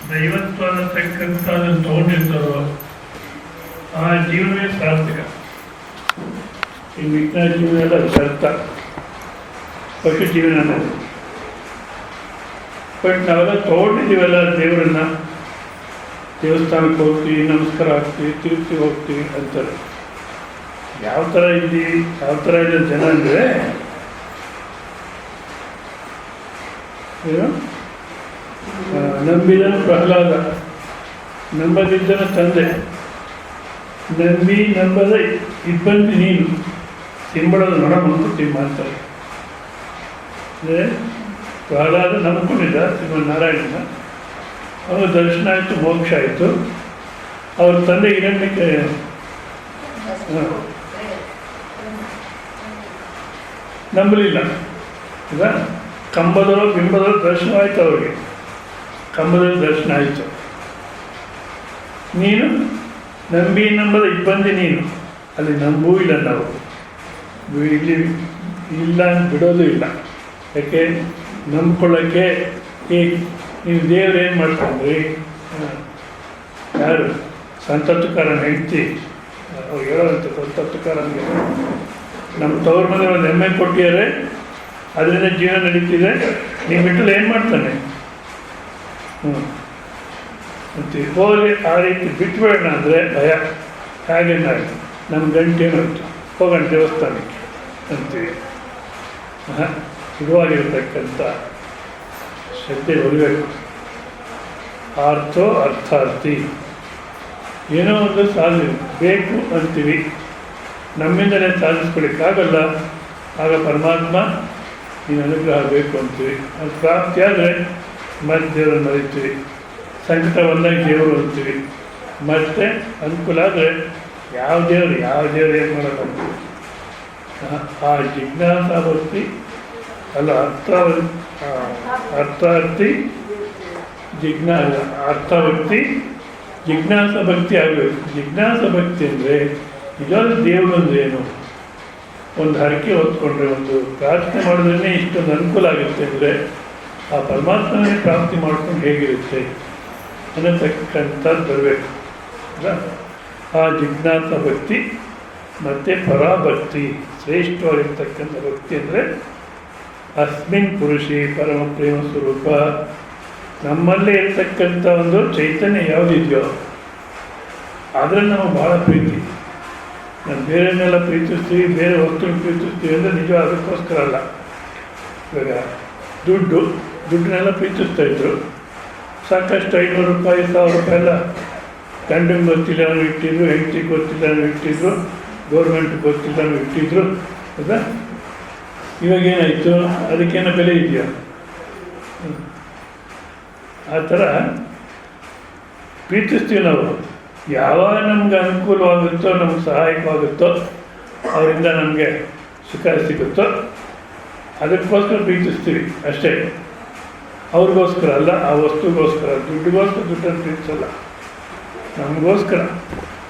ದೈವತ್ವ ಅನ್ನತಕ್ಕಂಥ ತಗೊಂಡಿರ್ತಾರೋ ಆ ಜೀವನವೇ ಸಾರ್ಥಕ. ಈ ಮಿಕ್ಕ ಜೀವನ ಎಲ್ಲ ವ್ಯರ್ಥ, ಪಶು ಜೀವನ ಅನ್ನೋದು. ಬಟ್ ನಾವೆಲ್ಲ ತೊಗೊಂಡಿದ್ದೀವಲ್ಲ ದೇವರನ್ನ, ದೇವಸ್ಥಾನಕ್ಕೆ ಹೋಗ್ತೀವಿ, ನಮಸ್ಕಾರ ಹಾಕ್ತೀವಿ, ತಿರುಪ್ತಿ ಹೋಗ್ತೀವಿ ಅಂತಾರೆ. ಯಾವ ಥರ ಇದ್ದೀವಿ, ಯಾವ ಥರ ಇದೆ ಜನ ಅಂದರೆ, ನಂಬಿದನು ಪ್ರಹ್ಲಾದ, ನಂಬದಿದ್ದನು ತಂದೆ, ನಂಬಿ ನಂಬದ ಇಬ್ಬಂದಿ ನೀನು, ತಿಂಬಳದ ನೊಣ ಮಂಕುತಿ ಮಾಡ್ತಾರೆ. ಅಂದರೆ ಪ್ರಹ್ಲಾದ ನಂಬ್ಕೊಂಡಿದ್ದ ಶ್ರೀಮನ್ನಾರಾಯಣನ, ಅವನು ದರ್ಶನ ಆಯಿತು, ಮೋಕ್ಷ ಆಯಿತು. ಅವ್ರ ತಂದೆ ಹಿರಣ್ಯಕ್ಕೆ ನಂಬಲಿಲ್ಲ. ಈಗ ಕಂಬದಲ್ಲೋ ಬಿಂಬದಲ್ಲೋ ದರ್ಶನ ಆಯಿತು, ಅವ್ರಿಗೆ ಕಂಬದಲ್ಲಿ ದರ್ಶನ ಆಯಿತು. ನೀನು ನಂಬಿ ನಂಬದ ಇಬ್ಬಂದಿ ನೀನು, ಅಲ್ಲಿ ನಂಬೂ ಇಲ್ಲ, ನಾವು ಇಲ್ಲಿ ಇಲ್ಲ ಅಂತ ಬಿಡೋದು ಇಲ್ಲ. ಯಾಕೆ ನಂಬ್ಕೊಳ್ಳೋಕ್ಕೆ ನೀವು ದೇವ್ರು ಏನು ಮಾಡ್ಕೊಂಡ್ರಿ? ಯಾರು ಸಂತತ್ವಕಾರನ ಹೆಂಡ್ತಿ ಅವ್ರು ಹೇಳೋದಂತೆ, ಸಂತತ್ವಕಾರನಿಗೆ ನಮ್ಮ ತವ್ರ ಮನೆ ಒಂದು ಹೆಮ್ಮೆ ಕೊಟ್ಟಿದ್ದಾರೆ, ಅದರಿಂದ ಜೀವನ ನಡೀತಿದೆ, ನೀವು ಬಿಟ್ಟಲ್ಲಿ ಏನು ಮಾಡ್ತಾನೆ ಅಂತೀವಿ. ಹೋಗಿ ಆ ರೀತಿ ಬಿಟ್ಬೇಡ ಅಂದರೆ ಭಯ. ಹಾಗೇನಾಯಿತು, ನಮ್ಮ ಗಂಟೇನಾಯಿತು, ಹೋಗೋಣ ದೇವಸ್ಥಾನಕ್ಕೆ ಅಂತೀವಿ. ಶುರುವಾಗಿರ್ತಕ್ಕಂಥ ಶ್ರದ್ಧೆ ಬರಬೇಕು. ಅರ್ಥಾರ್ಥಿ ಏನೋ ಒಂದು ಸಾಧಿಸಬೇಕು ಅಂತೀವಿ, ನಮ್ಮಿಂದಲೇ ಸಾಧಿಸ್ಕೊಳ್ಳಿಕ್ಕಾಗಲ್ಲ. ಆಗ ಪರಮಾತ್ಮ ನೀನು ಅನುಗ್ರಹ ಬೇಕು ಅಂತೀವಿ. ಅದು ಪ್ರಾಪ್ತಿ ಆದರೆ ಮತ್ತೆ ದೇವರನ್ನು ಮರಿತೀವಿ, ಸಂಕಟ ಬಂದಾಗ ದೇವರು ಅಂತೀವಿ. ಮತ್ತೆ ಅನುಕೂಲ ಆದರೆ ಯಾವ ದೇವರು ಏನು ಮಾಡೋಕ್ಕಂತೀವಿ. ಆ ಜಿಜ್ಞಾಸಾ ಭಕ್ತಿ ಅಲ್ಲ, ಅರ್ಥಾರ್ಥಿ ಅರ್ಥಭಕ್ತಿ ಜಿಜ್ಞಾಸ ಭಕ್ತಿ ಆಗಬೇಕು. ಜಿಜ್ಞಾಸ ಭಕ್ತಿ ಅಂದರೆ ನಿಜವಾದ ದೇವರು ಅಂದರೆ ಏನು? ಒಂದು ಹರಕೆ ಹೊತ್ಕೊಂಡ್ರೆ, ಒಂದು ಪ್ರಾರ್ಥನೆ ಮಾಡೋದ್ರೇ ಇಷ್ಟೊಂದು ಅನುಕೂಲ ಆಗುತ್ತೆ ಅಂದರೆ ಆ ಪರಮಾತ್ಮನೇ ಪ್ರಾಪ್ತಿ ಮಾಡ್ಕೊಂಡು ಹೇಗಿರುತ್ತೆ ಅನ್ನತಕ್ಕಂಥದ್ದು ಬರಬೇಕು ಅಲ್ಲ. ಆ ಜಿಜ್ಞಾಸ ಭಕ್ತಿ ಮತ್ತು ಪರಾಭಕ್ತಿ, ಶ್ರೇಷ್ಠವಾಗಿರ್ತಕ್ಕಂಥ ಭಕ್ತಿ ಅಂದರೆ ಅಸ್ಮಿನ್ ಪುರುಷಿ ಪರಮ ಪ್ರೇಮ ಸ್ವರೂಪ. ನಮ್ಮಲ್ಲೇ ಇರ್ತಕ್ಕಂಥ ಒಂದು ಚೈತನ್ಯ ಯಾವುದಿದೆಯೋ ಅದರಲ್ಲಿ ನಮಗೆ ಭಾಳ ಪ್ರೀತಿ. ನಾವು ಬೇರೆಯನ್ನೆಲ್ಲ ಪ್ರೀತಿಸ್ತೀವಿ, ಬೇರೆ ವಸ್ತುಗಳು ಪ್ರೀತಿಸ್ತೀವಿ ಅಂದರೆ ನಿಜ ಅದಕ್ಕೋಸ್ಕರ ಅಲ್ಲ. ಇವಾಗ ದುಡ್ಡನ್ನೆಲ್ಲ ಪ್ರೀತಿಸ್ತಾಯಿದ್ರು, ಸಾಕಷ್ಟು 500 ರೂಪಾಯಿ 1000 ರೂಪಾಯಿ ಎಲ್ಲ ಗಂಡಂಗೆ ಗೊತ್ತಿಲ್ಲ ಅನ್ನೋ ಇಟ್ಟಿದ್ರು, ಹೆಂಡತಿಗೆ ಗೊತ್ತಿಲ್ಲ ಅನ್ನೋ ಇಟ್ಟಿದ್ರು, ಗೌರ್ಮೆಂಟ್ಗೆ ಗೊತ್ತಿಲ್ಲ ಅನ್ನೋ ಇಟ್ಟಿದ್ರು. ಹೌದಾ? ಇವಾಗೇನಾಯಿತು? ಅದಕ್ಕೇನೋ ಬೆಲೆ ಇದೆಯಾ? ಆ ಥರ ಪ್ರೀತಿಸ್ತೀವಿ ನಾವು. ಯಾವಾಗ ನಮ್ಗೆ ಅನುಕೂಲವಾಗುತ್ತೋ, ನಮ್ಗೆ ಸಹಾಯಕವಾಗುತ್ತೋ, ಅವರಿಂದ ನಮಗೆ ಸುಖ ಸಿಗುತ್ತೋ ಅದಕ್ಕೋಸ್ಕರ ಪ್ರೀತಿಸ್ತೀವಿ ಅಷ್ಟೇ. ಅವ್ರಿಗೋಸ್ಕರ ಅಲ್ಲ, ಆ ವಸ್ತುಗೋಸ್ಕರ, ದುಡ್ಡನ್ನು ಪ್ರೀತಿಸಲ್ಲ, ನಮಗೋಸ್ಕರ.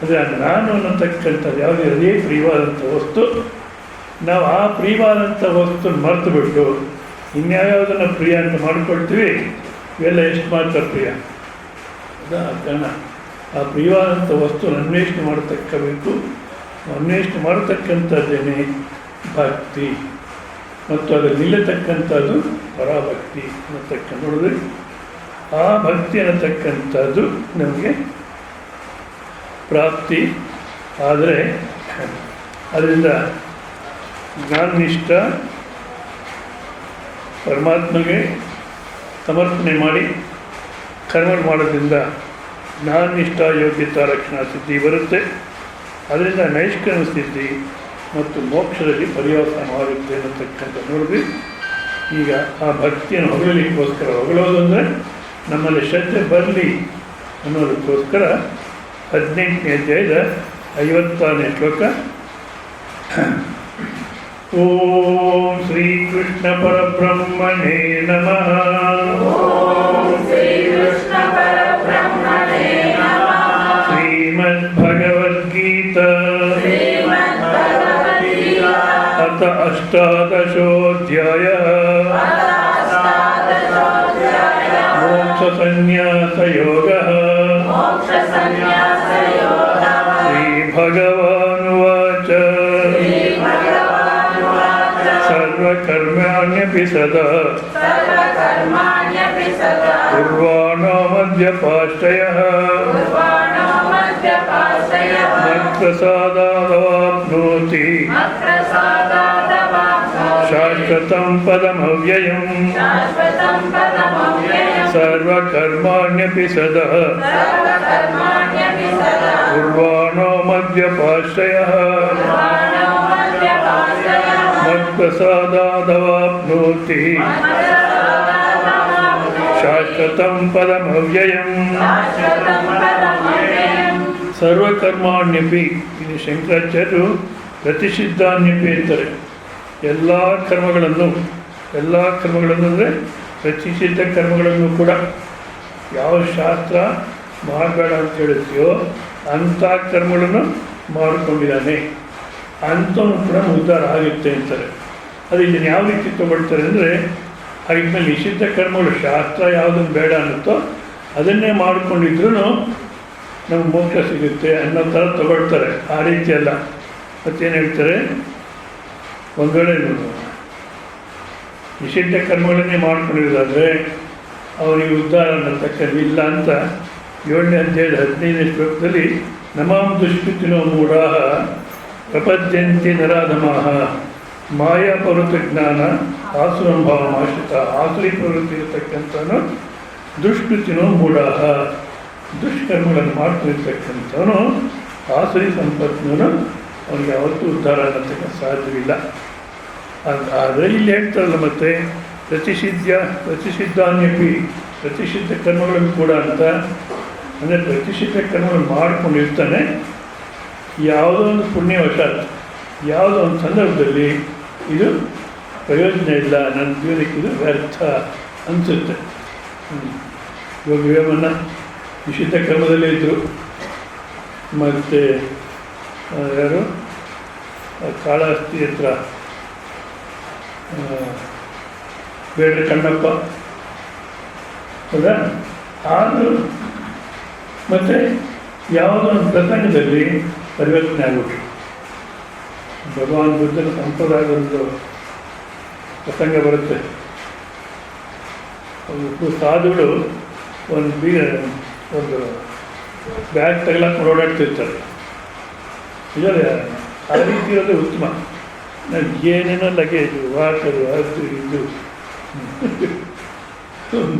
ಅದೇ ನಾನು ಅನ್ನತಕ್ಕಂಥದ್ದು ಯಾವುದೇ ಅದೇ ಪ್ರಿಯವಾದಂಥ ವಸ್ತು, ನಾವು ಆ ಪ್ರಿಯವಾದಂಥ ವಸ್ತುನ ಮರೆತು ಬಿಟ್ಟು ಇನ್ಯಾವುದನ್ನು ಪ್ರಿಯ ಅಂತ ಮಾಡ್ಕೊಳ್ತೀವಿ. ಇವೆಲ್ಲ ಎಷ್ಟು ಮಾತ್ರ ಪ್ರಿಯ ಅದಾ ಕಾರಣ ಆ ಪ್ರಿಯವಾದಂಥ ವಸ್ತುನ ಅನ್ವೇಷಣೆ ಮಾಡತಕ್ಕಬೇಕು. ಅನ್ವೇಷಣೆ ಮಾಡತಕ್ಕಂಥದ್ದೇನೆ ಭಕ್ತಿ, ಮತ್ತು ಅದರಲ್ಲಿ ನಿಲ್ಲತಕ್ಕಂಥದ್ದು ಪರಾಭಕ್ತಿ ಅನ್ನತಕ್ಕ ನೋಡಿದ್ರೆ ಆ ಭಕ್ತಿ ಅನ್ನತಕ್ಕಂಥದ್ದು ನಮಗೆ ಪ್ರಾಪ್ತಿ ಆದರೆ ಅದರಿಂದ ಜ್ಞಾನನಿಷ್ಠ ಪರಮಾತ್ಮಗೆ ಸಮರ್ಪಣೆ ಮಾಡಿ ಕರ್ಮ ಮಾಡೋದ್ರಿಂದ ಜ್ಞಾನನಿಷ್ಠ ಯೋಗ್ಯತಾ ರಕ್ಷಣಾ ಸಿದ್ಧಿ ಬರುತ್ತೆ. ಅದರಿಂದ ನೈಷ್ಕರ್ಮ ಸಿದ್ಧಿ ಮತ್ತು ಮೋಕ್ಷದಲ್ಲಿ ಪರ್ಯಾಸನವಾಗುತ್ತೆ ಅನ್ನತಕ್ಕಂಥ ನೋಡಿದ್ವಿ. ಈಗ ಆ ಭಕ್ತಿಯನ್ನು ಹೊಗಳಲಿಕ್ಕೋಸ್ಕರ, ಹೊಗಳೋದು ಅಂದರೆ ನಮ್ಮಲ್ಲಿ ಶ್ರದ್ಧೆ ಬರಲಿ ಅನ್ನೋದಕ್ಕೋಸ್ಕರ 18ನೇ ಅಧ್ಯಾಯದ 56ನೇ ಶ್ಲೋಕ. ಓಂ ಶ್ರೀ ಕೃಷ್ಣ ಪರಬ್ರಹ್ಮಣೇ ನಮಃ. ಶ್ರೀಮದ್ಭಗವದ್ಗೀತಾ ಅಥ ಅಷ್ಟಾದಶೋऽಧ್ಯಾಯः. ಮೋಕ್ಷ ಮೋಕ್ಷಸನ್ಯಾಸಯೋಗಃ ಶ್ರೀಭಗವಾನುವಾಚ ಸರ್ವಕರ್ಮಾಣ್ಯಪಿ ಸದಾ ಕುರ್ವಾಣೋ ಮಧ್ಯಪಾಶ್ರಯಃ ಮತ್ಪ್ರಸಾದಾದವಾಪ್ನೋತಿ ಶಾಶ್ವತಂ ಪದಮವ್ಯಯಂ ಸರ್ವಕರ್ಮಾಣ್ಯಪಿ ಸದಾ ಕುರ್ವಾಣೋ ಮಧ್ಯಪಾಶ್ರಯಃ ಮತ್ಪ್ರಸಾದಾದವಾಪ್ನೋತಿ ಶಾಶ್ವತಂ ಪದಮವ್ಯಯಂ. ಸರ್ವಕರ್ಮಾಣ್ಯಪಿ, ಇದು ಶಂಕರಾಚಾರ್ಯರು ಪ್ರತಿಷಿದ್ಧಾನ್ಯಪಿ ಅಂತಾರೆ. ಎಲ್ಲ ಕರ್ಮಗಳನ್ನು ಅಂದರೆ ಪ್ರತಿಷಿದ್ಧ ಕರ್ಮಗಳನ್ನು ಕೂಡ ಯಾವ ಶಾಸ್ತ್ರ ಮಾಡಬೇಡ ಅಂತ ಹೇಳುತ್ತೆಯೋ ಅಂಥ ಕರ್ಮಗಳನ್ನು ಮಾಡಿಕೊಂಡಿದ್ದಾನೆ, ಅಂಥವನು ಕೂಡ ಉದ್ಧಾರ ಆಗುತ್ತೆ ಅಂತಾರೆ. ಅದು ಇದನ್ನು ಯಾವ ರೀತಿ ತಗೊಳ್ತಾರೆ ಅಂದರೆ, ಆಗಿದ್ಮೇಲೆ ನಿಷಿದ್ಧ ಕರ್ಮಗಳು ಶಾಸ್ತ್ರ ಯಾವುದನ್ನು ಬೇಡ ಅನ್ನುತ್ತೋ ಅದನ್ನೇ ಮಾಡಿಕೊಂಡಿದ್ರೂ ನಮ್ಗೆ ಮೋಕ್ಷ ಸಿಗುತ್ತೆ ಅನ್ನೋ ಥರ ತಗೊಳ್ತಾರೆ. ಆ ರೀತಿ ಅಲ್ಲ. ಮತ್ತೇನು ಹೇಳ್ತಾರೆ, ಒಂದು ವೇಳೆ ನಿಷಿದ್ಧ ಕರ್ಮಗಳನ್ನೇ ಮಾಡ್ಕೊಂಡಿರೋದಾದರೆ ಅವರಿಗೆ ಉದ್ಧಾರ ಅನ್ನತಕ್ಕದ್ದು ಇಲ್ಲ ಅಂತ 7ನೇ ಅಧ್ಯಾಯದ 15ನೇ ಶ್ಲೋಕದಲ್ಲಿ ನಮಾಂ ದುಷ್ಕೃತಿನೋ ಮೂಢಾಃ ಪ್ರಪದ್ಯಂತೆ ನರಾಧಮಾಃ ಮಾಯಾ ಪ್ರವೃತ್ತಿ ಜ್ಞಾನ ಆಸುರಂಭಾವಮಾಶ್ರಿತ. ಆಸುರಿ ಪ್ರವೃತ್ತಿ ಇರತಕ್ಕಂಥವನು ದುಷ್ಕೃತಿನೋ ಮೂಢಾಃ, ದುಷ್ಕರ್ಮಗಳನ್ನು ಮಾಡ್ತಿರ್ತಕ್ಕಂಥವನು ಆಸುರಿ ಸಂಪತ್ತಿನವನು, ಅವನಿಗೆ ಯಾವತ್ತೂ ಉದ್ಧಾರ ಅನ್ನತಕ್ಕ ಸಾಧ್ಯವಿಲ್ಲ. ಆದರೆ ಇಲ್ಲಿ ಹೇಳ್ತಾರಲ್ಲ ಮತ್ತೆ ಪ್ರತಿಷಿದ್ಧಾನ್ಯಪಿ, ಪ್ರತಿಷಿದ್ಧ ಕರ್ಮಗಳನ್ನು ಕೂಡ ಅಂತ ಅಂದರೆ ಪ್ರತಿಷಿದ್ಧ ಕರ್ಮಗಳನ್ನು ಮಾಡಿಕೊಂಡಿರ್ತಾನೆ. ಯಾವುದೋ ಒಂದು ಪುಣ್ಯವಶಾತ್ ಯಾವುದೋ ಒಂದು ಸಂದರ್ಭದಲ್ಲಿ ಇದು ಪ್ರಯೋಜನ ಇಲ್ಲ, ನನ್ನ ಜೀವನಕ್ಕೆ ಇದು ವ್ಯರ್ಥ ಅನಿಸುತ್ತೆ. ಇವಾಗ ವೇಮನ್ನ ನಿಷಿದ್ಧ ಕರ್ಮದಲ್ಲೇ ಇದ್ದರು. ಮತ್ತು ಯಾರು ಕಾಳಹಸ್ತಿ ಹತ್ರ ಬೇಡ್ರೆ ಕಣ್ಣಪ್ಪ, ಹೌದಾ? ಆದರೂ ಮತ್ತು ಯಾವುದೋ ಒಂದು ಪ್ರಸಂಗದಲ್ಲಿ ಪರಿವರ್ತನೆ ಆಗ್ಬಿಟ್ರು. ಭಗವಾನ್ ಬುದ್ಧನ ಸಂಪ್ರದಾಯದೊಂದು ಪ್ರಸಂಗ ಬರುತ್ತೆ. ಒಂದು ಸಾಧುಗಳು ಒಂದು ಬ್ಯಾಗ್ ತಗಲಾಕೊಂಡು ಓಡಾಡ್ತಿರ್ತಾರೆ. ಇದರಲ್ಲಿ ಆ ರೀತಿ ಇರೋದೇ ಉತ್ತಮ. ನನಗೆ ಏನೇನೋ ಲಗೇಜು, ವಾಟರು, ಅದು ಇದು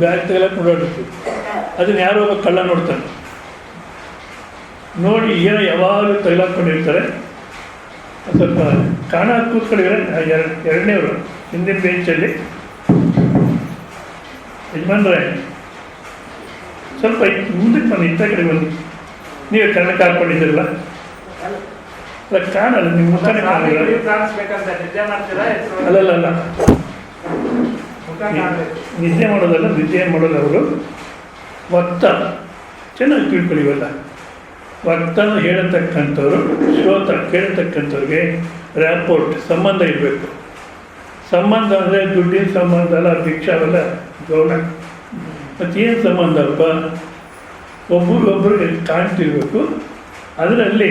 ಬ್ಯಾಗ್ ತಗಲಾಕೊಂಡು ಓಡಾಡ್ತೀವಿ. ಅದನ್ನು ಯಾರೋ ಒಬ್ಬ ಕಳ್ಳ ನೋಡ್ತಾನೆ. ನೋಡಿ ಏನೋ ಯಾವಾಗಲೂ ತಗಲಾಕೊಂಡಿರ್ತಾರೆ. ಸ್ವಲ್ಪ ಕಾಣ ಕೂತ್ಕೊಂಡಿದ್ದಾರೆ. ಎರಡನೇವರು ಹಿಂದಿನ ಬೆಂಚಲ್ಲಿ, ಯಜಮಾನ್ರೆ ಸ್ವಲ್ಪ ಮುಂದಕ್ಕೆ ಬಂದು ಇಂಥ ಕಡೆ ಬಂದು, ನೀವೇ ಕನ್ನಡಕ್ಕೆ ಹಾಕ್ಕೊಂಡಿದ್ದೀರಲ್ಲ, ಅಲ್ಲ ಕಾಣಲ್ಲ, ನಿಮ್ಮ ಮುಖನೇ ಕಾಣಿಲ್ಲ. ಅಲ್ಲಲ್ಲ, ನಿದ್ದೆ ಮಾಡೋದಲ್ಲ, ನಿದ್ದೆ ಮಾಡೋದು ಅವರು ವಕ್ತ. ಚೆನ್ನಾಗಿ ತಿಳ್ಕೊಳ್ಳಿವಲ್ಲ, ವಕ್ತನ ಹೇಳತಕ್ಕಂಥವ್ರು ಶ್ರೋತ ಕೇಳತಕ್ಕಂಥವ್ರಿಗೆ ರ್ಯಾಪೋರ್ಟ್ ಸಂಬಂಧ ಇರಬೇಕು. ಸಂಬಂಧ ಅಂದರೆ ದುಡ್ಡಿನ ಸಂಬಂಧ ಅಲ್ಲ, ಭಿಕ್ಷಾವಲ್ಲ, ಗೌಣ. ಮತ್ತೇನು ಸಂಬಂಧಪ್ಪ? ಒಬ್ಬರಿಗೊಬ್ಬರಿಗೆ ಕಾಣ್ತಿರ್ಬೇಕು. ಅದರಲ್ಲಿ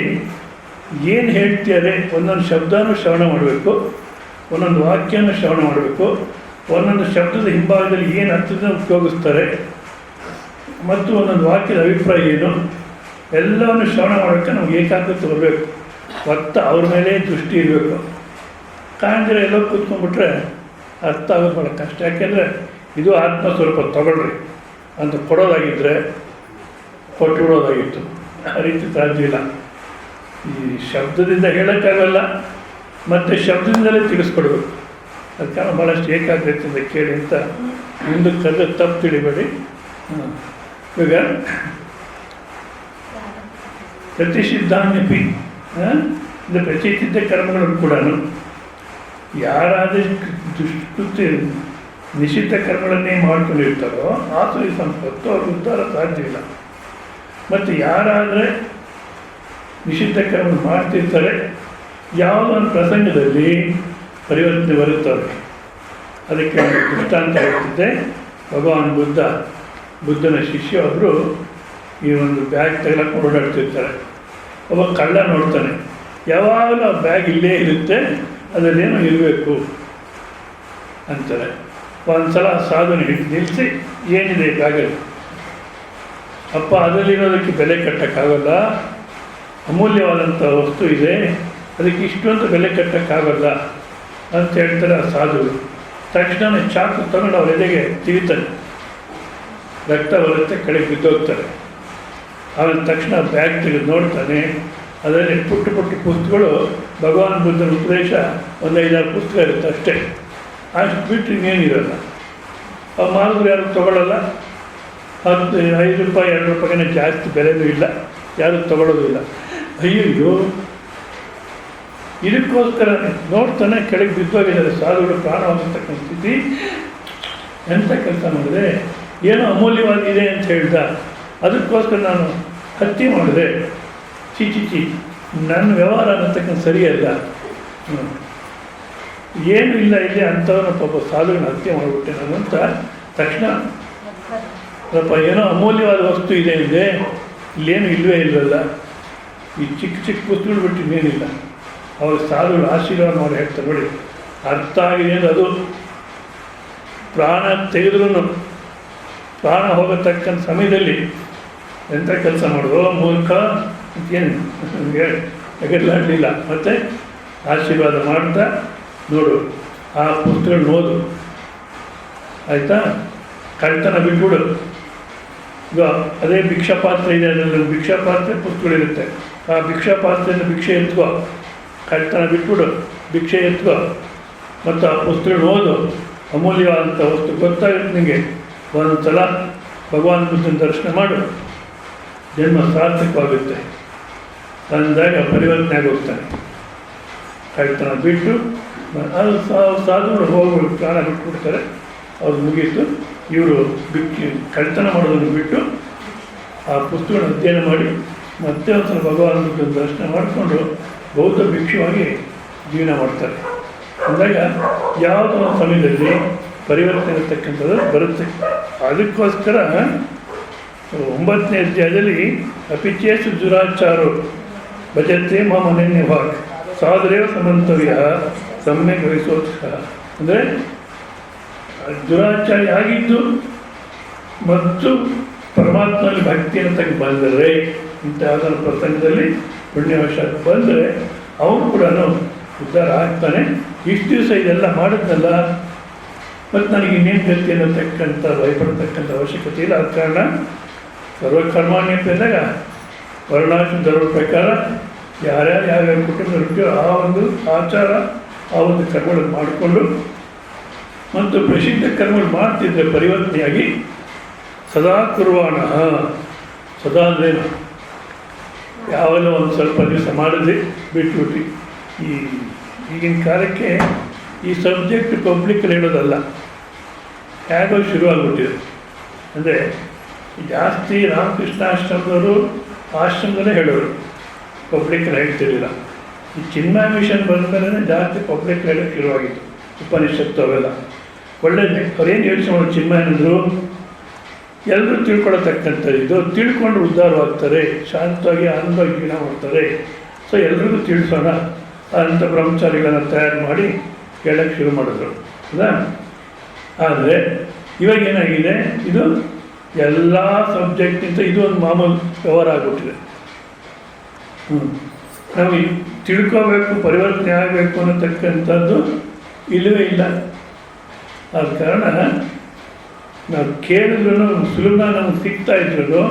ಏನು ಹೇಳ್ತಿದ್ದಾರೆ ಒಂದೊಂದು ಶಬ್ದನೂ ಶ್ರವಣ ಮಾಡಬೇಕು, ಒಂದೊಂದು ವಾಕ್ಯನೂ ಶ್ರವಣ ಮಾಡಬೇಕು, ಒಂದೊಂದು ಶಬ್ದದ ಹಿಂಭಾಗದಲ್ಲಿ ಏನು ಅರ್ಥದಿಂದ ಉಪಯೋಗಿಸ್ತಾರೆ ಮತ್ತು ಒಂದೊಂದು ವಾಕ್ಯದ ಅಭಿಪ್ರಾಯ ಏನು, ಎಲ್ಲವನ್ನು ಶ್ರವಣ ಮಾಡೋಕ್ಕೆ ನಮ್ಗೆ ಏಕಾಗ್ರತೆ ಬರಬೇಕು. ವಕ್ತ ಅವ್ರ ಮೇಲೆ ದೃಷ್ಟಿ ಇರಬೇಕು. ಕಾಂಜರ ಎಲ್ಲೋ ಕೂತ್ಕೊಂಡ್ಬಿಟ್ರೆ ಅರ್ಥ ಆಗೋದು ಭಾಳ ಕಷ್ಟ. ಯಾಕೆಂದರೆ ಇದು ಆತ್ಮ ಸ್ವಲ್ಪ ತಗೊಳ್ರಿ ಅಂತ ಕೊಡೋದಾಗಿದ್ದರೆ ಕೊಟ್ಟುಬಿಡೋದಾಗಿತ್ತು. ಆ ರೀತಿ ಸಾಧ್ಯ ಇಲ್ಲ. ಈ ಶಬ್ದದಿಂದ ಹೇಳೋಕ್ಕಾಗಲ್ಲ, ಮತ್ತು ಶಬ್ದದಿಂದಲೇ ತಿಳಿಸ್ಕೊಡ್ಬೇಕು. ಅದಕ್ಕೆ ಭಾಳಷ್ಟು ಏಕಾಗ್ರತೆಯಿಂದ ಕೇಳಿ ಅಂತ ಮುಂದಕ್ಕೆ ಕರೆದ ತಪ್ಪು ತಿಳಿಬೇಡಿ. ಈಗ ಪ್ರತಿಷಿದ್ಧಾನ್ಯಪಿ ಅಂದರೆ ಪ್ರತಿಷಿದ್ಧ ಕರ್ಮಗಳನ್ನು ಕೂಡ ಯಾರಾದರೂ ದುಷ್ಕೃತ್ಯ ನಿಷಿದ್ಧ ಕರ್ಮಗಳನ್ನೇ ಮಾಡ್ಕೊಂಡಿರ್ತಾರೋ ಆಸುರಿ ಸಂಪತ್ತು ಅವ್ರ ಉದ್ಧಾರ ಸಾಧ್ಯ ಇಲ್ಲ. ಮತ್ತು ಯಾರಾದರೆ ನಿಷಿದ್ಧ ಕರ್ಮ ಮಾಡ್ತಿರ್ತಾರೆ, ಯಾವುದೋ ಒಂದು ಪ್ರಸಂಗದಲ್ಲಿ ಪರಿವರ್ತನೆ ಬರುತ್ತವ್ರಿಗೆ. ಅದಕ್ಕೆ ಒಂದು ದೃಷ್ಟಾಂತ ಹೇಳ್ತಿದ್ದೆ. ಭಗವಾನ್ ಬುದ್ಧ ಬುದ್ಧನ ಶಿಷ್ಯ ಒಬ್ಬರು ಈ ಒಂದು ಬ್ಯಾಗ್ ತೆಗೆಲಕ್ಕೆ ಓಡಾಡ್ತಿರ್ತಾರೆ. ಒಬ್ಬ ಕಳ್ಳ ನೋಡ್ತಾನೆ, ಯಾವಾಗಲೂ ಆ ಬ್ಯಾಗ್ ಇಲ್ಲೇ ಇರುತ್ತೆ, ಅದರಲ್ಲೇನೋ ಇರಬೇಕು ಅಂತಾರೆ. ಒಂದು ಸಲ ಸಾಧುನ ಹಿಡಿದು ನಿಲ್ಲಿಸಿ, ಏನಿದೆ ಈ ಬ್ಯಾಗಲ್ಲಿ? ಅಪ್ಪ, ಅದರಲ್ಲಿರೋದಕ್ಕೆ ಬೆಲೆ ಕಟ್ಟೋಕ್ಕಾಗಲ್ಲ, ಅಮೂಲ್ಯವಾದಂಥ ವಸ್ತು ಇದೆ, ಅದಕ್ಕೆ ಇಷ್ಟೊಂದು ಬೆಲೆ ಕಟ್ಟೋಕ್ಕಾಗಲ್ಲ ಅಂತ ಹೇಳ್ತಾರೆ ಆ ಸಾಧುಗಳು. ತಕ್ಷಣ ಚಾಕು ತಗೊಂಡು ಅವ್ರ ಎದೆಗೆ ತಿವಿತಾನೆ, ರಕ್ತ ಬರುತ್ತೆ, ಕೆಳಗೆ ಬಿದ್ದೋಗ್ತಾರೆ. ಆಮೇಲೆ ತಕ್ಷಣ ಬ್ಯಾಗ್ ತೆಗೆದು ನೋಡ್ತಾನೆ, ಅದರಲ್ಲಿ ಪುಟ್ಟ ಪುಟ್ಟ ಪುಸ್ತಕಗಳು, ಭಗವಾನ್ ಬುದ್ಧನ ಉಪದೇಶ ಒಂದು 5-6 ಪುಸ್ತಕ ಇರುತ್ತೆ ಅಷ್ಟೇ. ಅಷ್ಟು ಬಿಟ್ಟು ಇನ್ನೇನಿರಲ್ಲ. ಅವು ಮಾರಿದ್ರೆ ಯಾರು ತೊಗೊಳ್ಳಲ್ಲ. 5 ರೂಪಾಯಿ 2 ರೂಪಾಯಿನೇ ಜಾಸ್ತಿ ಬೆಲೆನೂ ಇಲ್ಲ, ಯಾರು ತೊಗೊಳ್ಳೋದು ಇಲ್ಲ. ಅಯ್ಯೋ, ಇದಕ್ಕೋಸ್ಕರ ನೋಡ್ತಾನೆ ಕೆಳಗೆ ಬಿದ್ದೋಗಿದ್ದಾರೆ ಸಾಧುಗಳು, ಪ್ರಾಣ ಹೋಗಿರ್ತಕ್ಕಂಥ ಸ್ಥಿತಿ. ಎಂಥ ಕೆಲಸ ಮಾಡಿದೆ, ಏನೋ ಅಮೂಲ್ಯವಾಗಿದೆ ಅಂತ ಹೇಳ್ದ, ಅದಕ್ಕೋಸ್ಕರ ನಾನು ಹತ್ಯೆ ಮಾಡಿದೆ. ಚಿ ನನ್ನ ವ್ಯವಹಾರ ಅನ್ನತಕ್ಕಂಥ ಸರಿಯಲ್ಲ. ಏನೂ ಇಲ್ಲ ಇಲ್ಲಿ, ಅಂಥವ್ರನ್ನ ಪಾಪ ಸಾಧುಗಳನ್ನ ಹತ್ಯೆ ಮಾಡಿಬಿಟ್ಟೆ ನಾನು ಅಂತ ತಕ್ಷಣ, ಪಾಪ ಏನೋ ಅಮೂಲ್ಯವಾದ ವಸ್ತು ಇದೆ, ಇಲ್ಲೇನು ಇಲ್ಲವೇ ಇಲ್ಲವಲ್ಲ, ಈ ಚಿಕ್ಕ ಚಿಕ್ಕ ಪುಸ್ತಕಗಳು ಬಿಟ್ಟು ಇನ್ನೇನಿಲ್ಲ. ಅವ್ರ ಸಾಧುಗಳು ಆಶೀರ್ವಾದ ಮಾಡಿ ಹೇಳ್ತಾರೆ, ನೋಡಿ ಅರ್ಥ ಆಗಿದೆ ಅಂದರೆ ಅದು ಪ್ರಾಣ ತೆಗೆದ್ರೂ ಪ್ರಾಣ ಹೋಗತಕ್ಕಂಥ ಸಮಯದಲ್ಲಿ ಎಂಥ ಕೆಲಸ ಮಾಡೋದು ಮೂರ್ಖ ಏನು ಎಗರ್ಲಾಡಲಿಲ್ಲ. ಮತ್ತು ಆಶೀರ್ವಾದ ಮಾಡ್ತಾ ನೋಡು, ಆ ಪುಸ್ತಕಗಳನ್ನ ಓದು, ಆಯಿತಾ? ಕಳ್ತನ ಬಿಟ್ಬಿಡು. ಈಗ ಅದೇ ಭಿಕ್ಷಾ ಪಾತ್ರೆ ಇದೆ, ಅದರಲ್ಲಿ ಭಿಕ್ಷಾ ಪಾತ್ರೆ ಪುಸ್ತಕಗಳಿರುತ್ತೆ, ಆ ಭಿಕ್ಷಾ ಪಾತ್ರೆಯನ್ನು ಭಿಕ್ಷೆ ಎತ್ಕೋ, ಕಳ್ತನ ಬಿಟ್ಬಿಡು, ಭಿಕ್ಷೆ ಎತ್ಕೋ, ಮತ್ತು ಆ ಪುಸ್ತಕಗಳನ್ನ ಓದು. ಅಮೂಲ್ಯವಾದಂಥ ವಸ್ತು ಗೊತ್ತಾಗುತ್ತೆ ನಿಮಗೆ. ಒಂದು ಸಲ ಭಗವಾನ್ ಬುದ್ಧನ ದರ್ಶನ ಮಾಡು, ಜನ್ಮ ಸಾರ್ಥಕವಾಗುತ್ತೆ ಅಂದಾಗ ಪರಿವರ್ತನೆ ಆಗೋಗ್ತಾನೆ. ಕಳ್ತನ ಬಿಟ್ಟು ಅದು ಸಾಧುಗಳು ಹೋಗಿ ಪ್ರಾಣ ಬಿಟ್ಬಿಡ್ತಾರೆ, ಅವ್ರು ಮುಗೀತು. ಇವರು ಕಳ್ತನ ಮಾಡೋದನ್ನು ಬಿಟ್ಟು ಆ ಪುಸ್ತಕಗಳನ್ನು ಅಧ್ಯಯನ ಮಾಡಿ ಮತ್ತೆ ಒಂದು ಸಲ ಭಗವಾನ್ ಬುದ್ಧನ ದರ್ಶನ ಮಾಡಿಕೊಂಡು ಬೌದ್ಧ ಭಿಕ್ಷುವಾಗಿ ಜೀವನ ಮಾಡ್ತಾರೆ. ಅಂದಾಗ ಯಾವುದೋ ಒಂದು ಸಮಯದಲ್ಲಿ ಪರಿವರ್ತನೆ ಇರತಕ್ಕಂಥದ್ದು ಬರುತ್ತೆ. ಅದಕ್ಕೋಸ್ಕರ 9ನೇ ಅಧ್ಯಾಯದಲ್ಲಿ ಅಪಿಚೇಸು ದುರಾಚಾರೋ ಭಜತೆ ಮನನ್ಯವಾಗ್ ಸಾಧರೇವ ಸಮಂತವ್ಯ ಸಮ್ಯಕ್ ವಹಿಸೋತ್ಸಾಹ. ಅಂದರೆ ದುರಾಚಾರಿ ಆಗಿದ್ದು ಮತ್ತು ಪರಮಾತ್ಮನಲ್ಲಿ ಭಕ್ತಿಯನ್ನು ತೆಗೆದು ಬಂದರೆ, ಇಂಥ ಯಾವುದಾದ್ರು ಪ್ರಸಂಗದಲ್ಲಿ ಪುಣ್ಯವಶ ಬಂದರೆ ಅವನು ಕೂಡ ಉದ್ಧಾರ ಆಗ್ತಾನೆ. ಇಷ್ಟು ದಿವಸ ಇದೆಲ್ಲ ಮಾಡಿದ್ನಲ್ಲ, ಮತ್ತು ನನಗೆ ಇನ್ನೇನು ಗತಿ ಅನ್ನತಕ್ಕಂಥ ಭಯಪಡ್ತಕ್ಕಂಥ ಅವಶ್ಯಕತೆ ಇಲ್ಲ. ಆದ ಕಾರಣ ಸರ್ವಕರ್ಮಾಣ್ಯತೆ ಅಂದಾಗ ವರ್ಣಾಶ್ರಮ ಧರ್ಮದ ಪ್ರಕಾರ ಯಾರ್ಯಾರು ಯಾವ್ಯಾವ ಕುಟುಂಬದಲ್ಲಿರ್ತೀಯೋ ಆ ಒಂದು ಆಚಾರ, ಆ ಒಂದು ಕರ್ಮಗಳನ್ನು ಮಾಡಿಕೊಂಡು ಮತ್ತು ಪ್ರಸಿದ್ಧ ಕರ್ಮಗಳು ಮಾಡ್ತಿದ್ರೆ ಪರಿವರ್ತನೆಯಾಗಿ ಸದಾ ಕುರ್ವಾಣ. ಸದಾ ಅಂದ್ರೇನು? ಯಾವೆಲ್ಲ ಒಂದು ಸ್ವಲ್ಪ ದಿವಸ ಮಾಡಿದ್ರೆ ಬಿಟ್ಬಿಟ್ಟು ಈಗಿನ ಕಾಲಕ್ಕೆ ಈ ಸಬ್ಜೆಕ್ಟ್ ಪಬ್ಲಿಕ್ಕಲ್ಲಿ ಹೇಳೋದಲ್ಲ, ಹೇಗೋ ಶುರುವಾಗ್ಬಿಟ್ಟಿದೆ. ಅಂದರೆ ಜಾಸ್ತಿ ರಾಮಕೃಷ್ಣ ಆಶ್ರಮದವರು ಆಶ್ರಮದಲ್ಲೇ ಹೇಳೋರು, ಪಬ್ಲಿಕ್ಕಲ್ಲಿ ಹೇಳ್ತಿರಲಿಲ್ಲ. ಈ ಚಿನ್ಮಯ ಮಿಷನ್ ಬಂದ ಮೇಲೆ ಜಾಸ್ತಿ ಪಬ್ಲಿಕ್ ಹೇಳೋಕ್ಕೆ ಶುರುವಾಗಿತ್ತು. ಉಪನಿಷತ್ತು ಅವೆಲ್ಲ ಒಳ್ಳೆಯದೇ. ಅವ್ರೇನು ಯೋಚನೆ ಮಾಡೋದು, ಚಿನ್ಮಯನಂದರು ಎಲ್ಲರೂ ತಿಳ್ಕೊಳತಕ್ಕಂಥದ್ದು. ಇದು ತಿಳ್ಕೊಂಡು ಉದ್ಧಾರವಾಗ್ತಾರೆ, ಶಾಂತವಾಗಿ ಆನಂದವಾಗಿ ಜೀವನ ಮಾಡ್ತಾರೆ. ಸೊ ಎಲ್ರಿಗೂ ತಿಳಿಸೋಣ ಅಂಥ ಬ್ರಹ್ಮಚಾರಿಗಳನ್ನು ತಯಾರು ಮಾಡಿ ಹೇಳೋಕ್ಕೆ ಶುರು ಮಾಡಿದ್ರು, ಹೌದಾ? ಆದರೆ ಇವಾಗ ಏನಾಗಿದೆ, ಇದು ಎಲ್ಲ ಸಬ್ಜೆಕ್ಟ್ಗಿಂತ ಇದು ಒಂದು ಮಾಮೂಲು ವ್ಯವಹಾರ ಆಗಿಬಿಟ್ಟಿದೆ. ನಾವು ತಿಳ್ಕೋಬೇಕು, ಪರಿವರ್ತನೆ ಆಗಬೇಕು ಅನ್ನತಕ್ಕಂಥದ್ದು ಇಲ್ಲವೇ ಇಲ್ಲ. ಆದ ಕಾರಣ ನಾವು ಕೇಳಿದ್ರು ಸುಲಭ ನಮಗೆ ಸಿಗ್ತಾ ಇದ್ರು,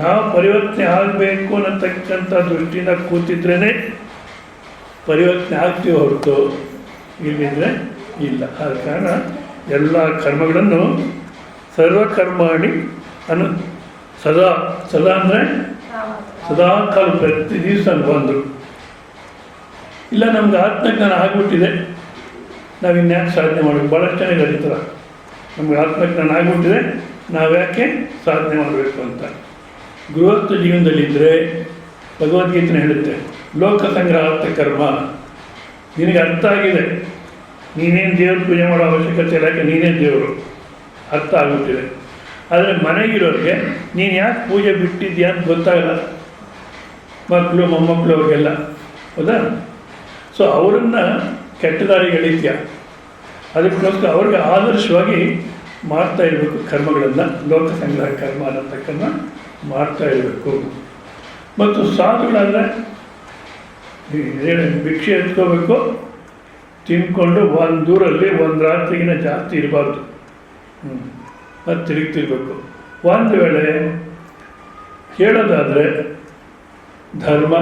ನಾವು ಪರಿವರ್ತನೆ ಆಗಬೇಕು ಅನ್ನತಕ್ಕಂಥ ದೃಷ್ಟಿಯಿಂದ ಕೂತಿದ್ರೇ ಪರಿವರ್ತನೆ ಆಗ್ತೀವಿ ಹೊರತು ಇಲ್ಲಿದ್ರೆ ಇಲ್ಲ. ಆದ ಕಾರಣ ಎಲ್ಲ ಕರ್ಮಗಳನ್ನು ಸರ್ವಕರ್ಮಾಣಿ ಸದಾ ಸದಾ ಅಂದರೆ ಸದಾ ಕಾಲ ಪ್ರತಿ ದಿವಸ ಬಂದರು. ಇಲ್ಲ ನಮ್ಗೆ ಆತ್ಮಜ್ಞಾನ ಆಗಿಬಿಟ್ಟಿದೆ, ನಾವು ಇನ್ಯಾಕೆ ಸಾಧನೆ ಮಾಡಬೇಕು? ಭಾಳಷ್ಟು ಜನ ಹೇಳ್ತಾರೆ, ನಮಗೆ ಆತ್ಮಜ್ಞಾನ ಆಗಿಬಿಟ್ಟಿದೆ, ನಾವು ಯಾಕೆ ಸಾಧನೆ ಮಾಡಬೇಕು ಅಂತ. ಗೃಹಸ್ಥ ಜೀವನದಲ್ಲಿದ್ದರೆ ಭಗವದ್ಗೀತೆನ ಹೇಳುತ್ತೆ, ಲೋಕ ಸಂಗ್ರಹಾರ್ಥ ಕರ್ಮ. ನಿನಗೆ ಅರ್ಥ ಆಗಿದೆ, ನೀನೇನು ದೇವ್ರ ಪೂಜೆ ಮಾಡೋ ಅವಶ್ಯಕತೆ ಇಲ್ಲ, ಯಾಕೆ ನೀನೇ ದೇವರು, ಅರ್ಥ ಆಗಿಬಿಟ್ಟಿದೆ. ಆದರೆ ಮನೆಗಿರೋರಿಗೆ ನೀನು ಯಾಕೆ ಪೂಜೆ ಬಿಟ್ಟಿದ್ಯಾ ಅಂತ ಗೊತ್ತಾಗಲ್ಲ, ಮಕ್ಕಳು ಮೊಮ್ಮಕ್ಕಳು ಅವ್ರಿಗೆಲ್ಲ, ಹೌದಾ? ಸೊ ಅವರನ್ನು ಕೆಟ್ಟ ದಾರಿಗೆ ಎಳಿತೀಯ. ಅದಕ್ಕೋಸ್ಕರ ಅವ್ರಿಗೆ ಆದರ್ಶವಾಗಿ ಮಾಡ್ತಾ ಇರಬೇಕು ಕರ್ಮಗಳನ್ನು, ಲೋಕ ಸಂಗ್ರಹ ಕರ್ಮ ಅನ್ನತಕ್ಕನ್ನ ಮಾಡ್ತಾ ಇರಬೇಕು. ಮತ್ತು ಸಾಧುಗಳಾದರೆ ಭಿಕ್ಷೆ ಎತ್ಕೋಬೇಕು, ತಿನ್ಕೊಂಡು ಒಂದೂರಲ್ಲಿ ಒಂದು ರಾತ್ರಿಗಿನ ಜಾಸ್ತಿ ಇರಬಾರ್ದು, ಮತ್ತು ತಿರುಗ್ತಿರ್ಬೇಕು. ಒಂದು ವೇಳೆ ಹೇಳೋದಾದರೆ ಧರ್ಮ,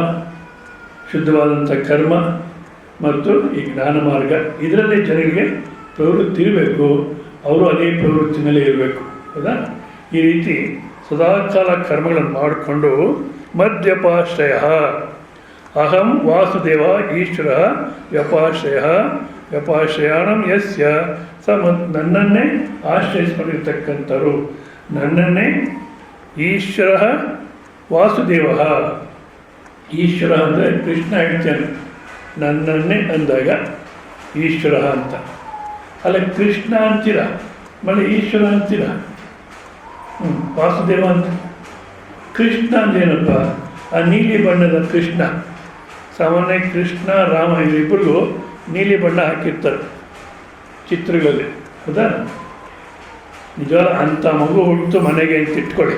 ಶುದ್ಧವಾದಂಥ ಕರ್ಮ ಮತ್ತು ಈ ಜ್ಞಾನ ಮಾರ್ಗ, ಇದರಲ್ಲಿ ಜನರಿಗೆ ಪ್ರವೃತ್ತಿ ಇರಬೇಕು, ಅವರು ಅದೇ ಪ್ರವೃತ್ತಿನಲ್ಲೇ ಇರಬೇಕು, ಹೌದಾ? ಈ ರೀತಿ ಸದಾಕಾಲ ಕರ್ಮಗಳನ್ನು ಮಾಡಿಕೊಂಡು ಮದ್ವ್ಯಪಾಶ್ರಯ ಅಹಂ ವಾಸುದೇವ ಈಶ್ವರ ವ್ಯಪಾಶ್ರಯ ವ್ಯಪಾಶ್ರಯಾಣಂ ಯಸ್ಯ ಸ ನನ್ನನ್ನೇ ಆಶ್ರಯಿಸ್ಕೊಂಡಿರ್ತಕ್ಕಂಥವ್ರು, ನನ್ನನ್ನೇ ಈಶ್ವರ ವಾಸುದೇವ, ಈಶ್ವರ ಅಂದರೆ ಕೃಷ್ಣ ಹೇಳ್ತಾನೆ, ನನ್ನನ್ನೇ ಅಂದಾಗ ಈಶ್ವರ ಅಂತ. ಅಲ್ಲ ಕೃಷ್ಣ ಅಂತೀರ, ಆಮೇಲೆ ಈಶ್ವರ ಅಂತೀರ, ವಾಸುದೇವ ಅಂತ. ಕೃಷ್ಣ ಅಂದೇನಪ್ಪ? ಆ ನೀಲಿ ಬಣ್ಣದ ಕೃಷ್ಣ. ಸಾಮಾನ್ಯ ಕೃಷ್ಣ ರಾಮ ಇವರಿಬ್ಬರಿಗೂ ನೀಲಿ ಬಣ್ಣ ಹಾಕಿರ್ತಾರೆ ಚಿತ್ರಗಳಲ್ಲಿ, ಹೌದಾ? ನಿಜವಾದ ಅಂಥ ಮಗು ಹುಟ್ಟು ಮನೆಗೆ ಅಂತ ಇಟ್ಕೊಳ್ಳಿ,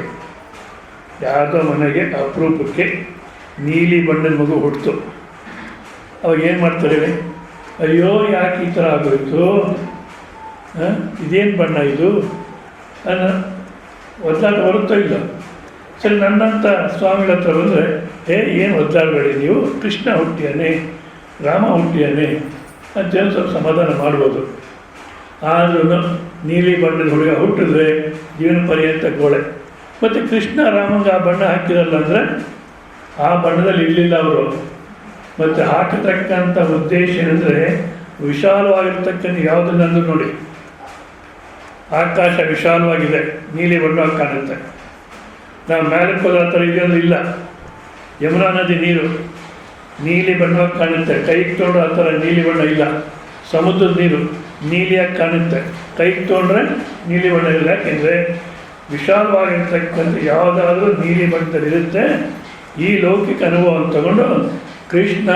ಯಾವುದೋ ಮನೆಗೆ ಅಪರೂಪಕ್ಕೆ ನೀಲಿ ಬಣ್ಣದ ಮಗು ಹುಟ್ಟಿತು, ಅವಾಗ ಏನು ಮಾಡ್ತಾರೆ? ಅಯ್ಯೋ ಯಾಕೆ ಈ ಥರ ಆಗೋಯ್ತು, ಇದೇನು ಬಣ್ಣ ಇದು ಅನ್ನೋ ಒದ್ದಾಟ ಬರುತ್ತೋ ಇಲ್ಲ. ಸರಿ, ನನ್ನಂಥ ಸ್ವಾಮಿಗಳ ಹತ್ರ ಬಂದರೆ ಏನು ಒದ್ದಾಡಬೇಡಿ, ನೀವು ಕೃಷ್ಣ ಹುಟ್ಟಿಯಾನೆ, ರಾಮ ಹುಟ್ಟಿಯಾನೆ ಅಂತೇಳಿ ಸ್ವಲ್ಪ ಸಮಾಧಾನ ಮಾಡ್ಬೋದು. ಆದ್ರೂ ನೀಲಿ ಬಣ್ಣದ ಹುಡುಗ ಹುಟ್ಟಿದ್ರೆ ಜೀವನ ಪರ್ಯಂತ ಗೋಳೆ. ಮತ್ತು ಕೃಷ್ಣ ರಾಮಂಗೆ ಆ ಬಣ್ಣ ಹಾಕಿರಲ್ಲ ಅಂದರೆ ಆ ಬಣ್ಣದಲ್ಲಿ ಇರಲಿಲ್ಲ ಅವರು. ಮತ್ತು ಹಾಕತಕ್ಕಂಥ ಉದ್ದೇಶ ಏನಂದರೆ ವಿಶಾಲವಾಗಿರ್ತಕ್ಕಂಥ ಯಾವುದನ್ನಂದ್ರೂ ನೋಡಿ, ಆಕಾಶ ವಿಶಾಲವಾಗಿದೆ, ನೀಲಿ ಬಣ್ಣವಾಗಿ ಕಾಣುತ್ತೆ. ನಾವು ಮೇಲಕ್ಕೆ ಹೋದ ಆ ಥರ ಇದೆಯಲ್ಲ, ಇಲ್ಲ. ಯಮುನಾ ನದಿ ನೀರು ನೀಲಿ ಬಣ್ಣವಾಗಿ ಕಾಣುತ್ತೆ, ಕೈಗೆ ತೊಗೊಂಡ್ರೆ ಆ ಥರ ನೀಲಿ ಬಣ್ಣ ಇಲ್ಲ. ಸಮುದ್ರದ ನೀರು ನೀಲಿಯಾಗಿ ಕಾಣುತ್ತೆ, ಕೈಗೆ ತೊಗೊಂಡ್ರೆ ನೀಲಿ ಬಣ್ಣ ಇಲ್ಲ. ಯಾಕೆಂದರೆ ವಿಶಾಲವಾಗಿರ್ತಕ್ಕಂಥ ಯಾವುದಾದ್ರೂ ನೀಲಿ ಬಣ್ಣದಲ್ಲಿರುತ್ತೆ. ಈ ಲೌಕಿಕ ಅನುಭವವನ್ನು ತಗೊಂಡು ಕೃಷ್ಣ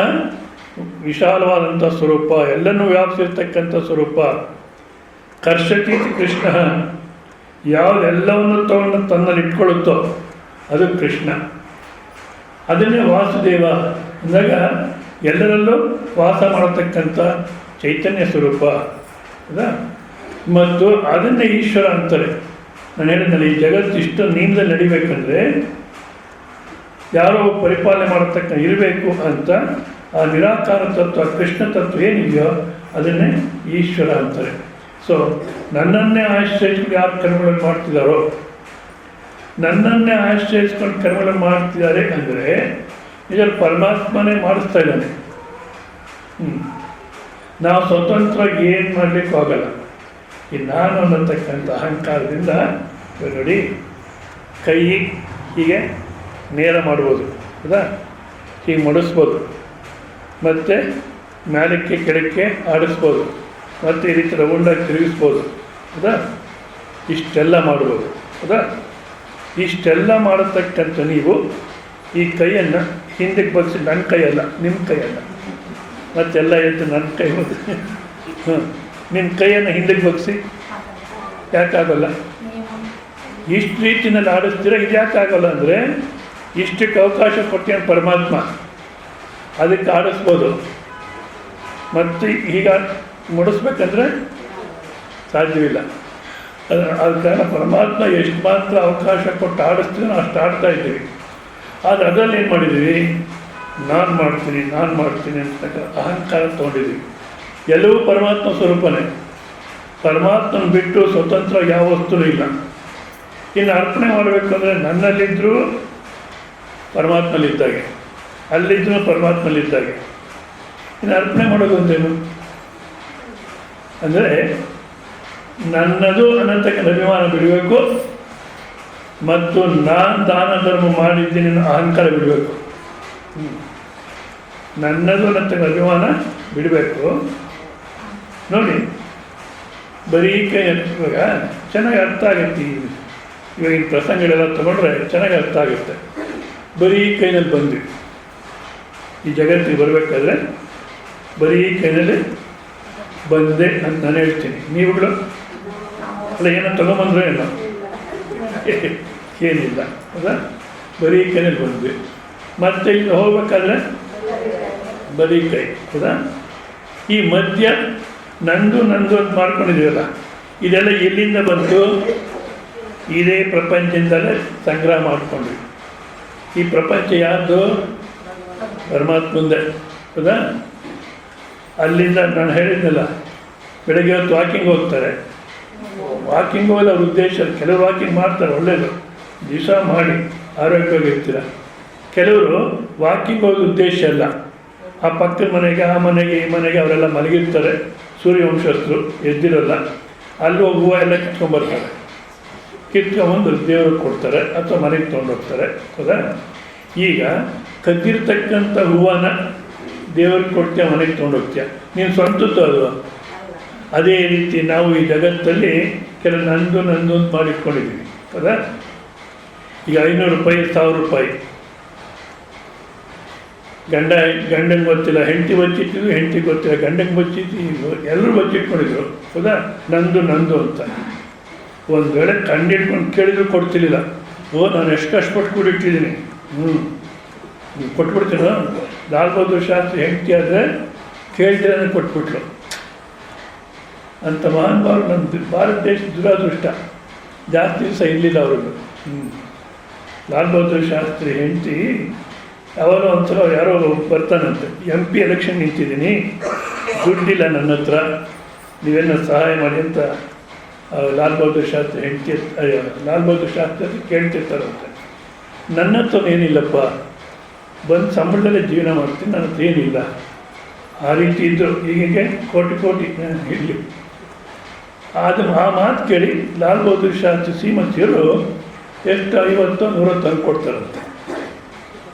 ವಿಶಾಲವಾದಂಥ ಸ್ವರೂಪ, ಎಲ್ಲನೂ ವ್ಯಾಪಿಸಿರ್ತಕ್ಕಂಥ ಸ್ವರೂಪ. ಕರ್ಷತೀತಿ ಕೃಷ್ಣ, ಯಾವುದೆಲ್ಲವನ್ನು ತಗೊಂಡು ತನ್ನಲ್ಲಿ ಇಟ್ಕೊಳ್ಳುತ್ತೋ ಅದು ಕೃಷ್ಣ. ಅದನ್ನೇ ವಾಸುದೇವ ಅಂದಾಗ ಎಲ್ಲರಲ್ಲೂ ವಾಸ ಮಾಡತಕ್ಕಂಥ ಚೈತನ್ಯ ಸ್ವರೂಪ, ಹೌದಾ? ಮತ್ತು ಅದನ್ನೇ ಈಶ್ವರ ಅಂತಾರೆ. ನಾನು ಹೇಳಿದ್ನಲ್ಲ, ಈ ಜಗತ್ತು ಇಷ್ಟು ನಿಯಮದಲ್ಲಿ ನಡಿಬೇಕಂದ್ರೆ ಯಾರೋ ಪರಿಪಾಲನೆ ಮಾಡತಕ್ಕ ಇರಬೇಕು ಅಂತ. ಆ ನಿರಾಕಾರ ತತ್ವ, ಕೃಷ್ಣ ತತ್ವ ಏನಿದೆಯೋ ಅದನ್ನೇ ಈಶ್ವರ ಅಂತಾರೆ. ಸೊ ನನ್ನನ್ನೇ ಆಶ್ರಯಿಸ್ಕೊಂಡು ಯಾರು ಕರ್ಮಗಳನ್ನು ಮಾಡ್ತಿದ್ದಾರೋ, ನನ್ನನ್ನೇ ಆಶ್ರಯಿಸ್ಕೊಂಡು ಕರ್ಮಗಳನ್ನು ಮಾಡ್ತಿದ್ದಾರೆ ಅಂದರೆ ಇದರಲ್ಲಿ ಪರಮಾತ್ಮನೇ ಮಾಡಿಸ್ತಾ ಇದ್ದಾನೆ. ನಾವು ಸ್ವತಂತ್ರ ಏನು ಮಾಡಲಿಕ್ಕೂ ಆಗಲ್ಲ. ಈ ನಾನು ಅನ್ನತಕ್ಕಂಥ ಅಹಂಕಾರದಿಂದ ನೋಡಿ, ಕೈ ಹೀಗೆ ನೇರ ಮಾಡ್ಬೋದು, ಹೌದಾ? ಹೀಗೆ ಮಡಿಸ್ಬೋದು, ಮತ್ತು ಮೇಲಕ್ಕೆ ಕೆಳಕ್ಕೆ ಆಡಿಸ್ಬೋದು, ಮತ್ತು ಈ ರೀತಿ ರೌಂಡಾಗಿ ತಿರುಗಿಸ್ಬೋದು, ಹೌದಾ? ಇಷ್ಟೆಲ್ಲ ಮಾಡ್ಬೋದು, ಹೌದಾ? ಇಷ್ಟೆಲ್ಲ ಮಾಡತಕ್ಕಂಥ ನೀವು ಈ ಕೈಯನ್ನು ಹಿಂದಕ್ಕೆ ಬಗ್ಸಿ, ನನ್ನ ಕೈಯಲ್ಲ, ನಿಮ್ಮ ಕೈಯಲ್ಲ, ಮತ್ತೆಲ್ಲ ಎದ್ದು ನನ್ನ ಕೈ ಹಾಂ, ನಿಮ್ಮ ಕೈಯನ್ನು ಹಿಂದಕ್ಕೆ ಬಗ್ಸಿ. ಯಾಕಾಗಲ್ಲ? ಇಷ್ಟು ರೀತಿಯಲ್ಲಿ ಆಡಿಸ್ತೀರ. ಇದು ಯಾಕಾಗಲ್ಲ ಅಂದರೆ ಇಷ್ಟಕ್ಕೆ ಅವಕಾಶ ಕೊಟ್ಟೇನು ಪರಮಾತ್ಮ, ಅದಕ್ಕೆ ಆಡಿಸ್ಬೋದು. ಮತ್ತು ಈಗ ಮುಡಿಸ್ಬೇಕಂದ್ರೆ ಸಾಧ್ಯವಿಲ್ಲ. ಅದ ಕಾರಣ ಪರಮಾತ್ಮ ಎಷ್ಟು ಮಾತ್ರ ಅವಕಾಶ ಕೊಟ್ಟು ಆಡಿಸ್ತೀವಿ ನಾವು ಅಷ್ಟು ಆಡ್ತಾ ಇದ್ದೀವಿ. ಆದರೆ ಅದರಲ್ಲಿ ಏನು ಮಾಡಿದ್ದೀವಿ? ನಾನು ಮಾಡ್ತೀನಿ ಅಂತಕ್ಕ ಅಹಂಕಾರ ತೊಗೊಂಡಿದ್ದೀವಿ. ಎಲ್ಲವೂ ಪರಮಾತ್ಮ ಸ್ವರೂಪನೇ. ಪರಮಾತ್ಮನ ಬಿಟ್ಟು ಸ್ವತಂತ್ರ ಯಾವ ವಸ್ತುನೂ ಇಲ್ಲ. ಇನ್ನು ಅರ್ಪಣೆ ಮಾಡಬೇಕು ಅಂದರೆ ನನ್ನಲ್ಲಿದ್ದರೂ ಪರಮಾತ್ಮಲ್ಲಿದ್ದಾಗೆ, ಅಲ್ಲಿದ್ದರೂ ಪರಮಾತ್ಮಲ್ಲಿದ್ದಾಗೆ. ಇನ್ನು ಅರ್ಪಣೆ ಮಾಡೋದು ಅಂದೇನು ಅಂದರೆ ನನ್ನದು ಅನ್ನತಕ್ಕಂಥ ಅಭಿಮಾನ ಬಿಡಬೇಕು, ಮತ್ತು ನಾನು ದಾನ ಧರ್ಮ ಮಾಡಿದ್ದೀನಿ ಅನ್ನೋ ಅಹಂಕಾರ ಬಿಡಬೇಕು. ನನ್ನದು ಅನ್ನತಕ್ಕಂಥ ಅಭಿಮಾನ ಬಿಡಬೇಕು. ನೋಡಿ, ಬರೀ ಕೈ ಇವಾಗ ಚೆನ್ನಾಗಿ ಅರ್ಥ ಆಗುತ್ತೆ. ಇವಾಗಿನ ಪ್ರಸಂಗಗಳೆಲ್ಲ ತೊಗೊಂಡ್ರೆ ಚೆನ್ನಾಗಿ ಅರ್ಥ ಆಗುತ್ತೆ. ಬರೀ ಕೈನಲ್ಲಿ ಬಂದ್ವಿ, ಈ ಜಗತ್ತಿಗೆ ಬರಬೇಕಾದ್ರೆ ಬರೀ ಕೈನಲ್ಲಿ ಬಂದೆ ಅಂತ ನಾನು ಹೇಳ್ತೀನಿ. ನೀವುಗಳು ಅಲ್ಲ ಏನೋ ತೊಗೊಂಬಂದ್ರೆ ಏನೋ ಏನಿಲ್ಲ ಹೌದಾ, ಬರೀ ಕೈನಲ್ಲಿ ಬಂದ್ವಿ. ಮತ್ತೆ ಇಲ್ಲಿ ಹೋಗ್ಬೇಕಾದ್ರೆ ಬರೀ ಕೈ ಹೌದಾ. ಈ ಮಧ್ಯ ನಂದು ನಂದು ಅಂತ ಮಾಡ್ಕೊಂಡಿದ್ದೀವಲ್ಲ, ಇದೆಲ್ಲ ಎಲ್ಲಿಂದ ಬಂತು? ಇದೇ ಪ್ರಪಂಚದಿಂದಲೇ ಸಂಗ್ರಹ ಮಾಡಿಕೊಂಡ್ವಿ. ಈ ಪ್ರಪಂಚ ಯಾರ್ದು? ಪರಮಾತ್ಮಂದೇ ಹೌದಾ. ಅಲ್ಲಿಂದ ನಾನು ಹೇಳಿದ್ನಲ್ಲ, ಬೆಳಗ್ಗೆ ಹೊತ್ತು ವಾಕಿಂಗ್ ಹೋಗ್ತಾರೆ. ವಾಕಿಂಗ್ ಹೋಗಲ್ಲ ಅವ್ರ ಉದ್ದೇಶ. ಕೆಲವರು ವಾಕಿಂಗ್ ಮಾಡ್ತಾರೆ, ಒಳ್ಳೆಯದು, ದಿವಸ ಮಾಡಿ ಆರೋಗ್ಯವಾಗಿರ್ತೀರ. ಕೆಲವರು ವಾಕಿಂಗ್ ಹೋಗೋ ಉದ್ದೇಶ ಅಲ್ಲ, ಆ ಪಕ್ಕದ ಮನೆಗೆ, ಆ ಮನೆಗೆ, ಈ ಮನೆಗೆ ಅವರೆಲ್ಲ ಮಲಗಿರ್ತಾರೆ, ಸೂರ್ಯವಂಶಸ್ಥರು ಎದ್ದಿರಲ್ಲ, ಅಲ್ಲಿ ಹೋಗಿ ಹೂವು ಎಲ್ಲ ಕಿತ್ಕೊಂಡ್ಬರ್ತಾರೆ. ಕಿತ್ಕೊಂಬಂದು ದೇವ್ರಿಗೆ ಕೊಡ್ತಾರೆ ಅಥವಾ ಮನೆಗೆ ತೊಗೊಂಡೋಗ್ತಾರೆ ಹೌದಾ. ಈಗ ಕದ್ದಿರ್ತಕ್ಕಂಥ ಹೂವನ್ನ ದೇವ್ರಿಗೆ ಕೊಡ್ತೀಯ, ಮನೆಗೆ ತೊಗೊಂಡೋಗ್ತೀಯ, ನೀನು ಸ್ವಂತದ್ದು ಅದು. ಅದೇ ರೀತಿ ನಾವು ಈ ಜಗತ್ತಲ್ಲಿ ಕೆಲವು ನಂದು ನಂದು ಅಂತ ಮಾಡಿಟ್ಕೊಂಡಿದ್ದೀವಿ ಹೌದಾ. ಈಗ 500 ರೂಪಾಯಿ, 1000 ರೂಪಾಯಿ ಗಂಡಂಗೆ ಗೊತ್ತಿಲ್ಲ, ಹೆಂಡತಿ ಬಚ್ಚಿಟ್ಟಿದ್ರು, ಹೆಂಡತಿ ಗೊತ್ತಿಲ್ಲ, ಗಂಡಂಗೆ ಬಚ್ಚಿಟ್ಟು, ಎಲ್ಲರೂ ಬಚ್ಚಿಟ್ಕೊಂಡಿದ್ರು ಹೌದಾ. ನಂದು ನಂದು ಅಂತ. ಒಂದು ವೇಳೆ ಕಂಡಿಡ್ಕೊಂಡು ಕೇಳಿದ್ರು ಕೊಡ್ತಿರ್ಲಿಲ್ಲ. ನಾನು ಎಷ್ಟು ಕಷ್ಟಪಟ್ಟು ಕೂಡಿಟ್ಟಿದ್ದೀನಿ, ನೀವು ಕೊಟ್ಬಿಡ್ತೀನೋ. ಲಾಲ್ ಬಹದ್ದೂರ್ ಶಾಸ್ತ್ರಿ ಹೆಂಡತಿ ಆದರೆ ಕೇಳ್ತೀರ ಕೊಟ್ಬಿಟ್ಲು ಅಂತ ಮಹಾನುಭಾವರು. ನಮ್ಮ ಭಾರತ ದೇಶದ ದುರಾದೃಷ್ಟ, ಜಾಸ್ತಿ ದಿವಸ ಇರಲಿಲ್ಲ ಅವ್ರಿಗೆ. ಲಾಲ್ ಬಹದ್ದೂರ್ ಶಾಸ್ತ್ರಿ ಹೆಂಡತಿ ಯಾವಾಗ ಒಂಥರ ಯಾರೋ ಬರ್ತಾನಂತೆ, MP ಎಲೆಕ್ಷನ್ ನಿಂತಿದ್ದೀನಿ, ದುಡ್ಡಿಲ್ಲ ನನ್ನ ಹತ್ರ, ನೀವೇನೋ ಸಹಾಯ ಮಾಡಿ ಅಂತ ಲಾಲ್ ಬಹದ್ದೂರ್ ಶಾಸ್ತ್ರಿ ಹೆಂಡತಿ ಲಾಲ್ ಬಹದ್ದೂರ್ ಶಾಸ್ತ್ರಿ ಅಂತ ಕೇಳ್ತಿರ್ತಾರಂತೆ. ನನ್ನ ಹತ್ರ ಏನಿಲ್ಲಪ್ಪ, ಬಂದು ಸಂಬಳದಲ್ಲೇ ಜೀವನ ಮಾಡ್ತೀನಿ, ನನ್ನ ಹತ್ರ ಏನಿಲ್ಲ. ಆ ರೀತಿ ಇದ್ದರು. ಹೀಗೆ ಕೋಟಿ ಕೋಟಿ ಇರಲಿ. ಅದು ಆ ಮಾತು ಕೇಳಿ ಲಾಲ್ ಬಹದ್ದೂರ್ ಶಾಸ್ತ್ರಿ ಶ್ರೀಮತಿಯರು ಎಷ್ಟು 50-100 ತಂದು ಕೊಡ್ತಾರಂತೆ,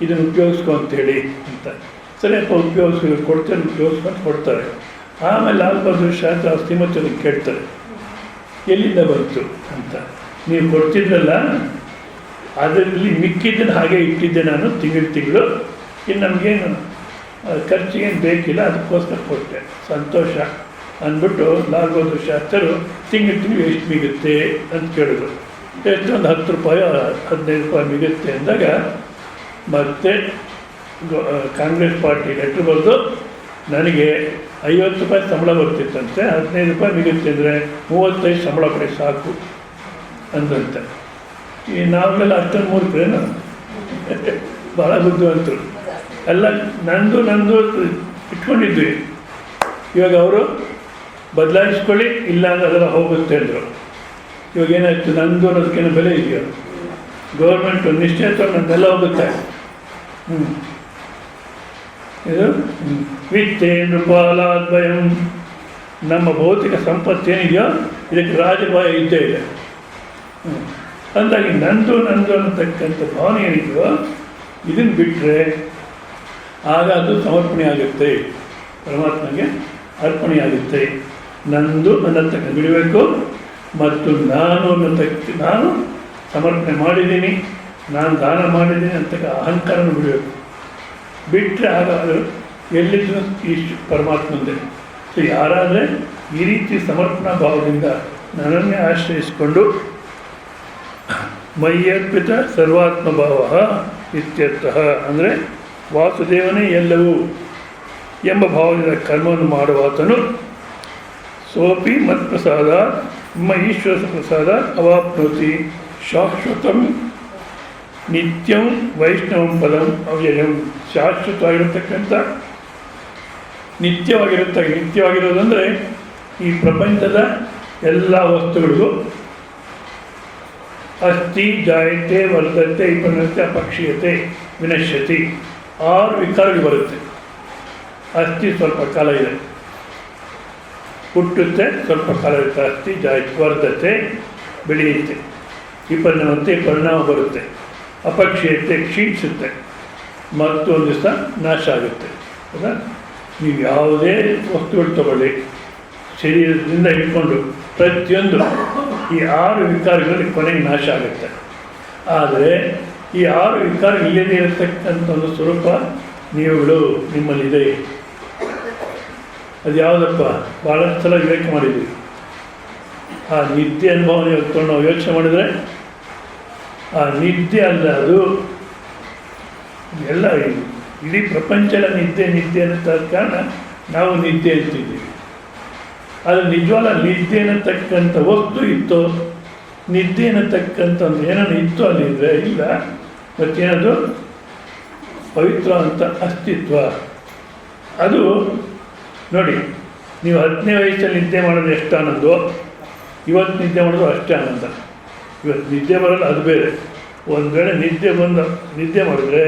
ಇದನ್ನು ಉಪಯೋಗಿಸ್ಕೊ ಅಂತೇಳಿ ಅಂತ. ಸರಿಯಪ್ಪ ಕೊಡ್ತಾರೆ, ಉಪಯೋಗಿಸ್ಕೊಂಡು ಕೊಡ್ತಾರೆ. ಆಮೇಲೆ ಲಾಲ್ ಬಹದ್ದೂರ್ ಶಾಸ್ತ್ರಿ ಆ ಶ್ರೀಮತಿಯವ್ರಿಗೆ ಕೇಳ್ತಾರೆ, ಎಲ್ಲಿಂದ ಬಂತು ಅಂತ. ನೀವು ಕೊಡ್ತಿದ್ರಲ್ಲ, ಅದರಲ್ಲಿ ಮಿಕ್ಕಿದ್ದನ್ನು ಹಾಗೆ ಇಟ್ಟಿದ್ದೆ ನಾನು ತಿಂಗಳು, ಇನ್ನು ನಮಗೇನು ಖರ್ಚಿಗೇನು ಬೇಕಿಲ್ಲ, ಅದಕ್ಕೋಸ್ಕರ ಕೊಟ್ಟೆ, ಸಂತೋಷ ಅಂದ್ಬಿಟ್ಟು ಲಾಲ್ ಬಹದ್ದೂರ್ ಶಾಸ್ತ್ರಿ ತಿಂಗಳು ಎಷ್ಟು ಮಿಗುತ್ತೆ ಅಂತ ಕೇಳಿದ್ರು. ಎಷ್ಟು, ಒಂದು 10 ರೂಪಾಯಿ 15 ರೂಪಾಯಿ ಮಿಗುತ್ತೆ ಅಂದಾಗ ಮತ್ತೆ ಕಾಂಗ್ರೆಸ್ ಪಾರ್ಟಿ ಲೆಟ್ರ್ ಬರೆದು ನನಗೆ 50 ರೂಪಾಯಿ ಸಂಬಳ ಬರ್ತಿತ್ತಂತೆ, 15 ರೂಪಾಯಿ ಮಿಗುತ್ತೆ ಅಂದರೆ 35 ಸಂಬಳ ಕೊಡಿ ಸಾಕು ಅಂದಂತೆ. ಈ ನಾವೆಲ್ಲ ಅಷ್ಟೊಂದು ಮೂರ್ಖರೇನು, ಭಾಳ ಬುದ್ಧಿವಂತರು ಎಲ್ಲ. ನಂದು ನಂದು ಇಟ್ಕೊಂಡಿದ್ವಿ. ಇವಾಗ ಅವರು ಬದಲಾಯಿಸ್ಕೊಳ್ಳಿ, ಇಲ್ಲ ಅಂದ್ರೆ ಅದೆಲ್ಲ ಹೋಗುತ್ತೆ ಅಂದರು. ಇವಾಗ ಏನಾಯಿತು, ನಂದು ಅನ್ನೋದಕ್ಕೇನೋ ಬೆಲೆ ಇದೆಯೋ? ಗೌರ್ಮೆಂಟು ನಿಶ್ಚಯ ನನ್ನೆಲ್ಲ ಹೋಗುತ್ತೆ. ಇದು ವಿತ್ತೇಂದ್ರ ಪಾಲಾದ್ವಯಂ, ನಮ್ಮ ಭೌತಿಕ ಸಂಪತ್ತು ಏನಿದೆಯೋ ಇದಕ್ಕೆ ರಾಜಭಾಯ ಇದ್ದೇ ಇದೆ. ಅಂದಾಗಿ ನಂದು ನಂದು ಅನ್ನತಕ್ಕಂಥ ಭಾವನೆ ಏನಿದೆಯೋ ಇದನ್ನು ಬಿಟ್ಟರೆ ಆಗ ಅದು ಸಮರ್ಪಣೆ ಆಗುತ್ತೆ, ಪರಮಾತ್ಮಗೆ ಅರ್ಪಣೆ ಆಗುತ್ತೆ. ನಂದು ಅನ್ನತಕ್ಕ ಬಿಡಬೇಕು, ಮತ್ತು ನಾನು ನಾನು ಸಮರ್ಪಣೆ ಮಾಡಿದ್ದೀನಿ, ನಾನು ದಾನ ಮಾಡಿದ್ದೀನಿ ಅಂತಕ್ಕ ಅಹಂಕಾರನ ಬಿಡಬೇಕು. ಬಿಟ್ಟರೆ ಆಗ ಅದು ಎಲ್ಲಿದ್ದು ಇಷ್ಟು ಪರಮಾತ್ಮಂದೇ. ಸೊ ಯಾರಾದರೆ ಈ ರೀತಿ ಸಮರ್ಪಣಾ ಭಾವದಿಂದ ನನ್ನನ್ನೇ ಆಶ್ರಯಿಸಿಕೊಂಡು ಮಯ್ಯರ್ಪಿತ ಸರ್ವಾತ್ಮ ಭಾವ ಇತ್ಯರ್ಥಃ, ಅಂದರೆ ವಾಸುದೇವನೇ ಎಲ್ಲವೂ ಎಂಬ ಭಾವದಿಂದ ಕರ್ಮವನ್ನು ಮಾಡುವಾತನು ಸೋಪಿ ಮತ್ಪ್ರಸಾದ ಈಶ್ವರ ಪ್ರಸಾದ ಅವಾಪ್ನೋತಿ ಶಾಶ್ವತಂ ನಿತ್ಯಂ ವೈಷ್ಣವಂ ಪದಂ ಅವ್ಯಯಂ. ಶಾಶ್ವತವಾಗಿರತಕ್ಕಂಥ ನಿತ್ಯವಾಗಿರೋದಂದರೆ ಈ ಪ್ರಪಂಚದ ಎಲ್ಲ ವಸ್ತುಗಳಿಗೂ ಅಸ್ಥಿ ಜಾಯತೆ ವರ್ಧತೆ ವಿಪನ್ನತೆ ಅಪಕ್ಷೀಯತೆ ವಿನಶ್ಯತಿ 6 ವಿಕಾರಗಳು ಬರುತ್ತೆ. ಅಸ್ಥಿ ಸ್ವಲ್ಪ ಕಾಲ ಇದೆ, ಹುಟ್ಟುತ್ತೆ, ಸ್ವಲ್ಪ ಕಾಲ ಇರುತ್ತೆ. ಅಸ್ಥಿ ಜಾಯತೆ ವರ್ಧತೆ ಬೆಳೆಯುತ್ತೆ, ವಿಪನ್ನವಂತೆ ಪರಿಣಾಮ ಬರುತ್ತೆ, ಅಪಕ್ಷೀಯತೆ ಕ್ಷೀಣಿಸುತ್ತೆ, ಮತ್ತೊಂದು ದಿವಸ ನಾಶ ಆಗುತ್ತೆ. ಹೌದಾ? ನೀವು ಯಾವುದೇ ವಸ್ತುಗಳು ತಗೊಳ್ಳಿ, ಶರೀರದಿಂದ ಇಟ್ಕೊಂಡು ಪ್ರತಿಯೊಂದು ಈ 6 ವಿಕಾರಗಳಲ್ಲಿ ಕೊನೆಗೆ ನಾಶ ಆಗುತ್ತೆ. ಆದರೆ ಈ 6 ವಿಕಾರ ಇಲ್ಲದೇ ಇರತಕ್ಕಂಥ ಒಂದು ಸ್ವರೂಪ ನೀವುಗಳು ನಿಮ್ಮಲ್ಲಿದೆ. ಅದು ಯಾವುದಪ್ಪ? ಭಾಳಷ್ಟು ಸಲ ವಿವೇಕ ಮಾಡಿದ್ವಿ. ಆ ನಿದ್ದೆ ಅನುಭವನ ಇವತ್ತು ನಾವು ಯೋಚನೆ ಮಾಡಿದರೆ ಆ ನಿದ್ದೆ ಅಲ್ಲ, ಅದು ಎಲ್ಲ ಇಡೀ ಪ್ರಪಂಚದ ನಿದ್ದೆ ಅನ್ನೋ ಕಾರಣ ನಾವು ನಿದ್ದೆ ಅಂತಿದ್ದೀವಿ. ಆದರೆ ನಿಜವಾದ ನಿದ್ದೆ ಅನ್ನತಕ್ಕಂಥ ವಸ್ತು ಇತ್ತು, ನಿದ್ದೆ ಅನ್ನತಕ್ಕಂಥ ಏನಾದ್ರು ಇತ್ತು ಅಲ್ಲಿದ್ದರೆ ಇಲ್ಲ. ಮತ್ತೇನದು ಪವಿತ್ರ ಅಂತ ಅಸ್ತಿತ್ವ. ಅದು ನೋಡಿ, ನೀವು 10ನೇ ವಯಸ್ಸಲ್ಲಿ ನಿದ್ದೆ ಮಾಡೋದು ಎಷ್ಟು ಆನಂದ, ಇವತ್ತು ನಿದ್ದೆ ಮಾಡೋದು ಅಷ್ಟೇ ಆನಂದ. ಇವತ್ತು ನಿದ್ದೆ ಬರೋಲ್ಲ, ಅದು ಬೇರೆ. ಒಂದು ವೇಳೆ ನಿದ್ದೆ ಮಾಡಿದ್ರೆ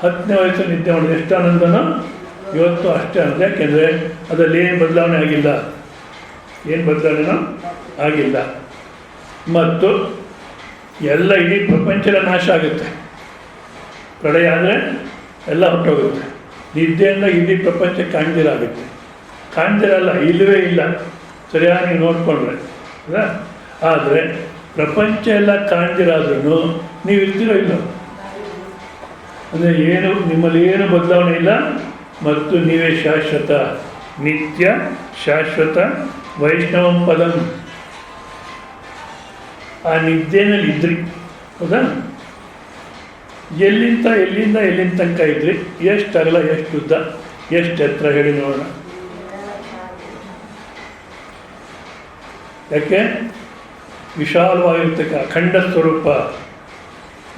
10ನೇ ವಯಸ್ಸಲ್ಲಿ ನಿದ್ದೆ ಮಾಡೋದು ಎಷ್ಟು ಆನಂದನೋ ಇವತ್ತು ಅಷ್ಟೇ ಆನಂದ. ಯಾಕೆಂದರೆ ಅದರಲ್ಲಿ ಏನು ಬದಲಾವಣೆ ಆಗಿಲ್ಲ, ಏನು ಬದಲಾವಣೆನೋ ಆಗಿಲ್ಲ. ಮತ್ತು ಎಲ್ಲ ಇಡೀ ಪ್ರಪಂಚದ ನಾಶ ಆಗುತ್ತೆ. ಪ್ರಳಯ ಆದರೆ ಎಲ್ಲ ಹೊಟ್ಟೋಗುತ್ತೆ. ನಿದ್ದೆಯಿಂದ ಇಡೀ ಪ್ರಪಂಚ ಕಾಣ್ದಿರಾಗುತ್ತೆ. ಕಾಣ್ದಿರಲ್ಲ, ಇಲ್ಲವೇ ಇಲ್ಲ, ಸರಿಯಾಗಿ ನೋಡಿಕೊಂಡ್ರೆ ಅಲ್ಲ. ಆದರೆ ಪ್ರಪಂಚ ಎಲ್ಲ ಕಾಣ್ದಿರಾದ್ರೂ ನೀವು ಇರ್ತೀರೋ ಇಲ್ಲ, ಅಂದರೆ ಏನು ನಿಮ್ಮಲ್ಲಿ ಏನು ಬದಲಾವಣೆ ಇಲ್ಲ. ಮತ್ತು ನೀವೇ ಶಾಶ್ವತ, ನಿತ್ಯ ಶಾಶ್ವತ ವೈಷ್ಣವ ಪದಂ. ಆ ನಿದ್ದೆನಲ್ಲಿ ಇದ್ರಿ, ಹೌದಾ? ಎಲ್ಲಿಂದ ತನಕ ಇದ್ರಿ? ಎಷ್ಟು ಅಗಲ, ಎಷ್ಟು ಉದ್ದ, ಎಷ್ಟು ಎತ್ತರ ಹೇಳಿ ನೋಡೋಣ. ಯಾಕೆ? ವಿಶಾಲವಾಗಿರ್ತಕ್ಕ ಅಖಂಡ ಸ್ವರೂಪ,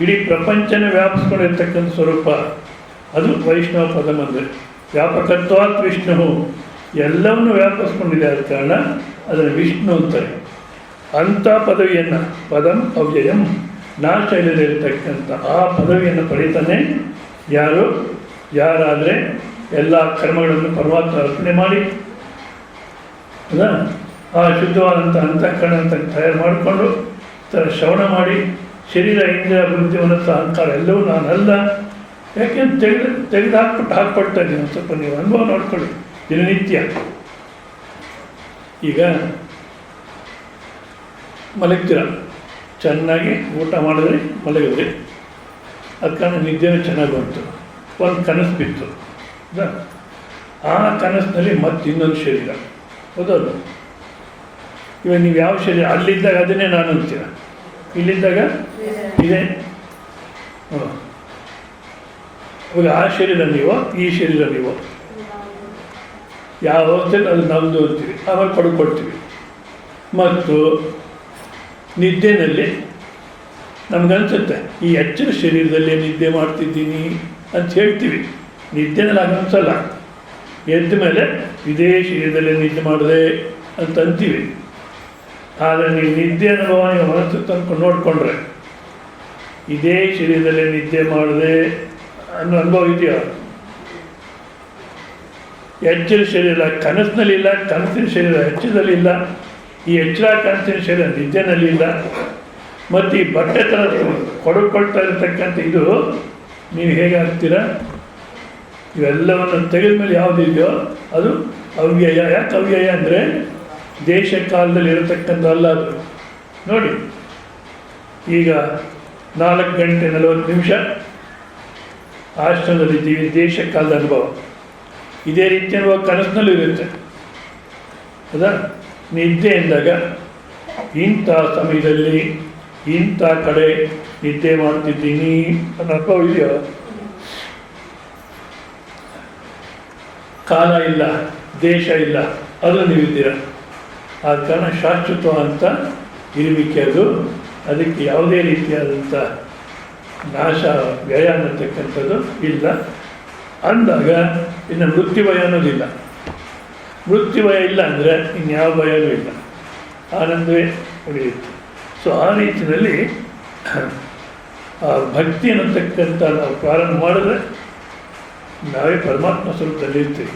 ಇಡೀ ಪ್ರಪಂಚನ ವ್ಯಾಪಿಸ್ಕೊಂಡಿರ್ತಕ್ಕಂಥ ಸ್ವರೂಪ, ಅದು ವೈಷ್ಣವ ಪದಂ ಅಂದರೆ. ವ್ಯಾಪಕತ್ವಾತ್ ವಿಷ್ಣು, ಎಲ್ಲವನ್ನೂ ವ್ಯಾಪಿಸ್ಕೊಂಡಿದೆ. ಆದ ಕಾರಣ ಅದನ್ನು ವಿಷ್ಣು ಅಂತಾರೆ. ಅಂಥ ಪದವಿಯನ್ನು, ಪದಂ ಅವ್ಯಯಂ, ನಾಶ ಇಲ್ಲದೆ ಇರತಕ್ಕಂಥ ಆ ಪದವಿಯನ್ನು ಪಡಿತಾನೆ ಯಾರಾದರೆ ಎಲ್ಲ ಕರ್ಮಗಳನ್ನು ಪರಮಾತ್ಮ ಅರ್ಪಣೆ ಮಾಡಿ ಅಲ್ಲ, ಆ ಶುದ್ಧವಾದಂಥ ಅಂತಃಕರಣ ಅಂತ ತಯಾರು ಮಾಡಿಕೊಂಡು ಶ್ರವಣ ಮಾಡಿ ಶರೀರ ಇಂದ್ರಿಯ ಬುದ್ಧಿ ಮನಸ್ಸು ಅಹಂಕಾರ ಎಲ್ಲವೂ ನಾನಲ್ಲ. ಯಾಕೆಂದ್ರೆ ಹಾಕ್ಕೊಡ್ತಾ ಇದ್ದೀನಿ. ಸ್ವಲ್ಪ ನೀವು ಅನುಭವ ನೋಡ್ಕೊಳ್ಳಿ ದಿನನಿತ್ಯ. ಈಗ ಮಲಗ್ತೀರ, ಚೆನ್ನಾಗಿ ಊಟ ಮಾಡಿದ್ರೆ ಮಲಗಿದ್ರಿ, ಅದು ಕಾರಣ ನಿದ್ದೆನೂ ಚೆನ್ನಾಗಿ ಬಂತು. ಒಂದು ಕನಸು ಬಿತ್ತು, ಆ ಕನಸಿನಲ್ಲಿ ಮತ್ತೆ ಇನ್ನೊಂದು ಶರೀರ, ಹೌದೌದು. ಇವಾಗ ನೀವು ಯಾವ ಶರೀರ, ಅಲ್ಲಿದ್ದಾಗ ಅದನ್ನೇ ನಾನು ಅಂತೀರ, ಇಲ್ಲಿದ್ದಾಗ ಇದೆ. ಇವಾಗ ಆ ಶರೀರ ನೀವು, ಈ ಶರೀರ ನೀವು, ಯಾವ ಅವಸ್ಥೆಯಲ್ಲಿ ಅದು ನಮ್ಮದು ಅಂತೀವಿ, ಆಮೇಲೆ ಪಡ್ಕೊಡ್ತೀವಿ. ಮತ್ತು ನಿದ್ದೆನಲ್ಲಿ ನಮಗನ್ಸುತ್ತೆ ಈ ಎಚ್ಚರ ಶರೀರದಲ್ಲಿ ನಿದ್ದೆ ಮಾಡ್ತಿದ್ದೀನಿ ಅಂತ ಹೇಳ್ತೀವಿ. ನಿದ್ದೆನಲ್ಲಿ ಹಾಗನ್ಸಲ್ಲ. ಎದ್ದ ಮೇಲೆ ಇದೇ ಶರೀರದಲ್ಲಿ ನಿದ್ದೆ ಮಾಡಿದೆ ಅಂತ ಅಂತೀವಿ. ಆದರೆ ನೀವು ನಿದ್ದೆ ಅನುಭವ ನೀವು ಮನಸ್ಸು ತಂದ್ಕೊಂಡು ನೋಡಿಕೊಂಡ್ರೆ ಇದೇ ಶರೀರದಲ್ಲಿ ನಿದ್ದೆ ಮಾಡಿದೆ ಅನ್ನೋ ಅನುಭವ ಇದೆಯಾ? ಎಚ್ಚರ ಶರೀರ ಕನಸಿನಲ್ಲಿ ಇಲ್ಲ, ಕನಸಿನ ಶರೀರ ಎಚ್ಚರದಲ್ಲಿ ಇಲ್ಲ. ಈ ಎಚ್ಚರ ಕನಸಿನ ಶರೀರ ನಿದ್ದೆನಲ್ಲಿ ಇಲ್ಲ. ಮತ್ತು ಈ ಬಟ್ಟೆ ಥರ ಕೊಡ್ಕೊಳ್ತಾ ಇರತಕ್ಕಂಥ ಇದು ನೀವು ಹೇಗೆ ಆಗ್ತೀರಾ? ಇವೆಲ್ಲವನ್ನು ತೆಗೆದ ಮೇಲೆ ಯಾವುದಿದೆಯೋ ಅದು ಅವ್ಯಯ. ಯಾಕೆ ಅವ್ಯಯ ಅಂದರೆ ದೇಶ ಕಾಲದಲ್ಲಿ ಇರತಕ್ಕಂಥ ಅಲ್ಲ ಅದು. ನೋಡಿ, ಈಗ 4 ಗಂಟೆ 40 ನಿಮಿಷ ಆಶ್ರಮದಲ್ಲಿದ್ದೀವಿ, ದೇಶ ಕಾಲದ ಅನುಭವ. ಇದೇ ರೀತಿ ಅನುಭವ ಕನಸಿನಲ್ಲೂ ಇರುತ್ತೆ, ಹೌದಾ? ನಿದ್ದೆ ಎಂದಾಗ ಇಂಥ ಸಮಯದಲ್ಲಿ ಇಂಥ ಕಡೆ ನಿದ್ದೆ ಮಾಡ್ತಿದ್ದೀನಿ ಅನ್ನೋ ಅನುಭವ ಇದೆಯೋ? ಕಾಲ ಇಲ್ಲ, ದೇಶ ಇಲ್ಲ, ಅದು ನೀವಿದ್ದೀರ. ಆದ ಕಾರಣ ಶಾಶ್ವತ ಅಂತ ಇರುವಿಕೆ ಅದು. ಅದಕ್ಕೆ ಯಾವುದೇ ರೀತಿಯಾದಂಥ ನಾಶ ವ್ಯಯ ಅನ್ನತಕ್ಕಂಥದ್ದು ಇಲ್ಲ. ಅಂದಾಗ ಇನ್ನು ಮೃತ್ಯು ಭಯ ಅನ್ನೋದಿಲ್ಲ. ಮೃತ್ಯು ಭಯ ಇಲ್ಲ ಅಂದರೆ ಇನ್ಯಾವ ಭಯನೂ ಇಲ್ಲ, ಆನಂದವೇ ಉಳಿಯುತ್ತೆ. ಸೊ ಆ ರೀತಿಯಲ್ಲಿ ಆ ಭಕ್ತಿ ಅನ್ನತಕ್ಕಂಥ ನಾವು ಪ್ರಾರಂಭ ಮಾಡಿದ್ರೆ ನಾವೇ ಪರಮಾತ್ಮ ಸ್ವರೂಪದಲ್ಲಿ ಇರ್ತೀವಿ.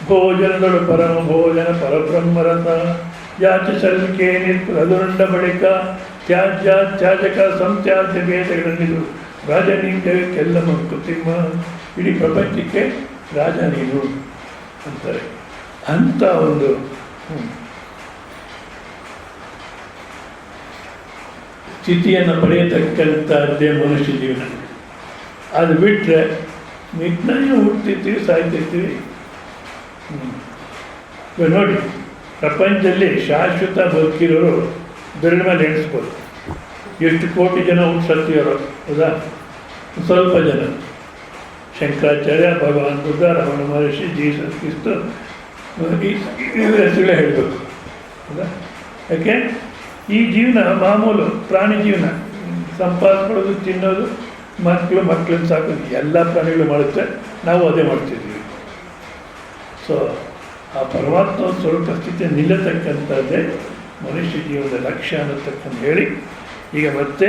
ಭೋಜನದಳು ಪರಮ ಭೋಜನ ಪರಬ್ರಹ್ಮರತ ಯಾಚಸಲ್ಕೆ ನಿರ್ಪುರದುಂಡ ಬಳಿಕ ತ್ಯಾಜ್ಯ ತ್ಯಾಜಕ ಸಂತ್ಯಾಜ್ಯ ಭೇದಗಳನ್ನಿದು ರಾಜ ನೀಂದಕ್ಕೆಲ್ಲ ಮಂಕುತಿಮ್ಮ. ಇಡೀ ಪ್ರಪಂಚಕ್ಕೆ ರಾಜ ನೀನು ಅಂತಾರೆ. ಅಂಥ ಒಂದು ಸ್ಥಿತಿಯನ್ನು ಪಡೆಯತಕ್ಕಂಥದ್ದೇ ಮನುಷ್ಯ ಜೀವನ. ಅದು ಬಿಟ್ಟರೆ ಮಿಗ್ನಾಗಿ ಹುಡ್ತಿರ್ತೀವಿ, ಸಾಯ್ತಿರ್ತೀವಿ. ಇವಾಗ ನೋಡಿ, ಪ್ರಪಂಚದಲ್ಲಿ ಶಾಶ್ವತ ಬದುಕಿರೋರು ಬೆರಳ ಮೇಲೆ ಎಣಿಸ್ಬೋದು. ಎಷ್ಟು ಕೋಟಿ ಜನ ಸತ್ತಿರೋರು, ಹೌದಾ? ಸ್ವಲ್ಪ ಜನ. ಶಂಕರಾಚಾರ್ಯ, ಭಗವಾನ್ ಬುದ್ಧ, ರಮಣ ಮಹರ್ಷಿ, ಜೀಸಸ್ ಕ್ರಿಸ್ತು, ಇವ್ರ ಹೆಸರುಗಳೇ ಹೇಳಬೇಕು, ಹೌದಾ? ಯಾಕೆ ಈ ಜೀವನ ಮಾಮೂಲು ಪ್ರಾಣಿ ಜೀವನ. ಸಂಪಾದಿಸ್ಕೊಳ್ಳೋದು, ತಿನ್ನೋದು, ಮಕ್ಕಳನ್ನ ಸಾಕೋದು ಎಲ್ಲ ಪ್ರಾಣಿಗಳು ಮಾಡುತ್ತೆ, ನಾವು ಅದೇ ಮಾಡ್ತಿದ್ದೀವಿ. ಸೊ ಆ ಪರಮಾತ್ಮ ಸ್ವಲ್ಪ ಸ್ಥಿತಿ ನಿಲ್ಲತಕ್ಕಂಥದ್ದೇ ಮನುಷ್ಯ ಜೀವನದ ಲಕ್ಷ್ಯ ಅನ್ನತಕ್ಕಂಥ ಹೇಳಿ ಈಗ ಮತ್ತೆ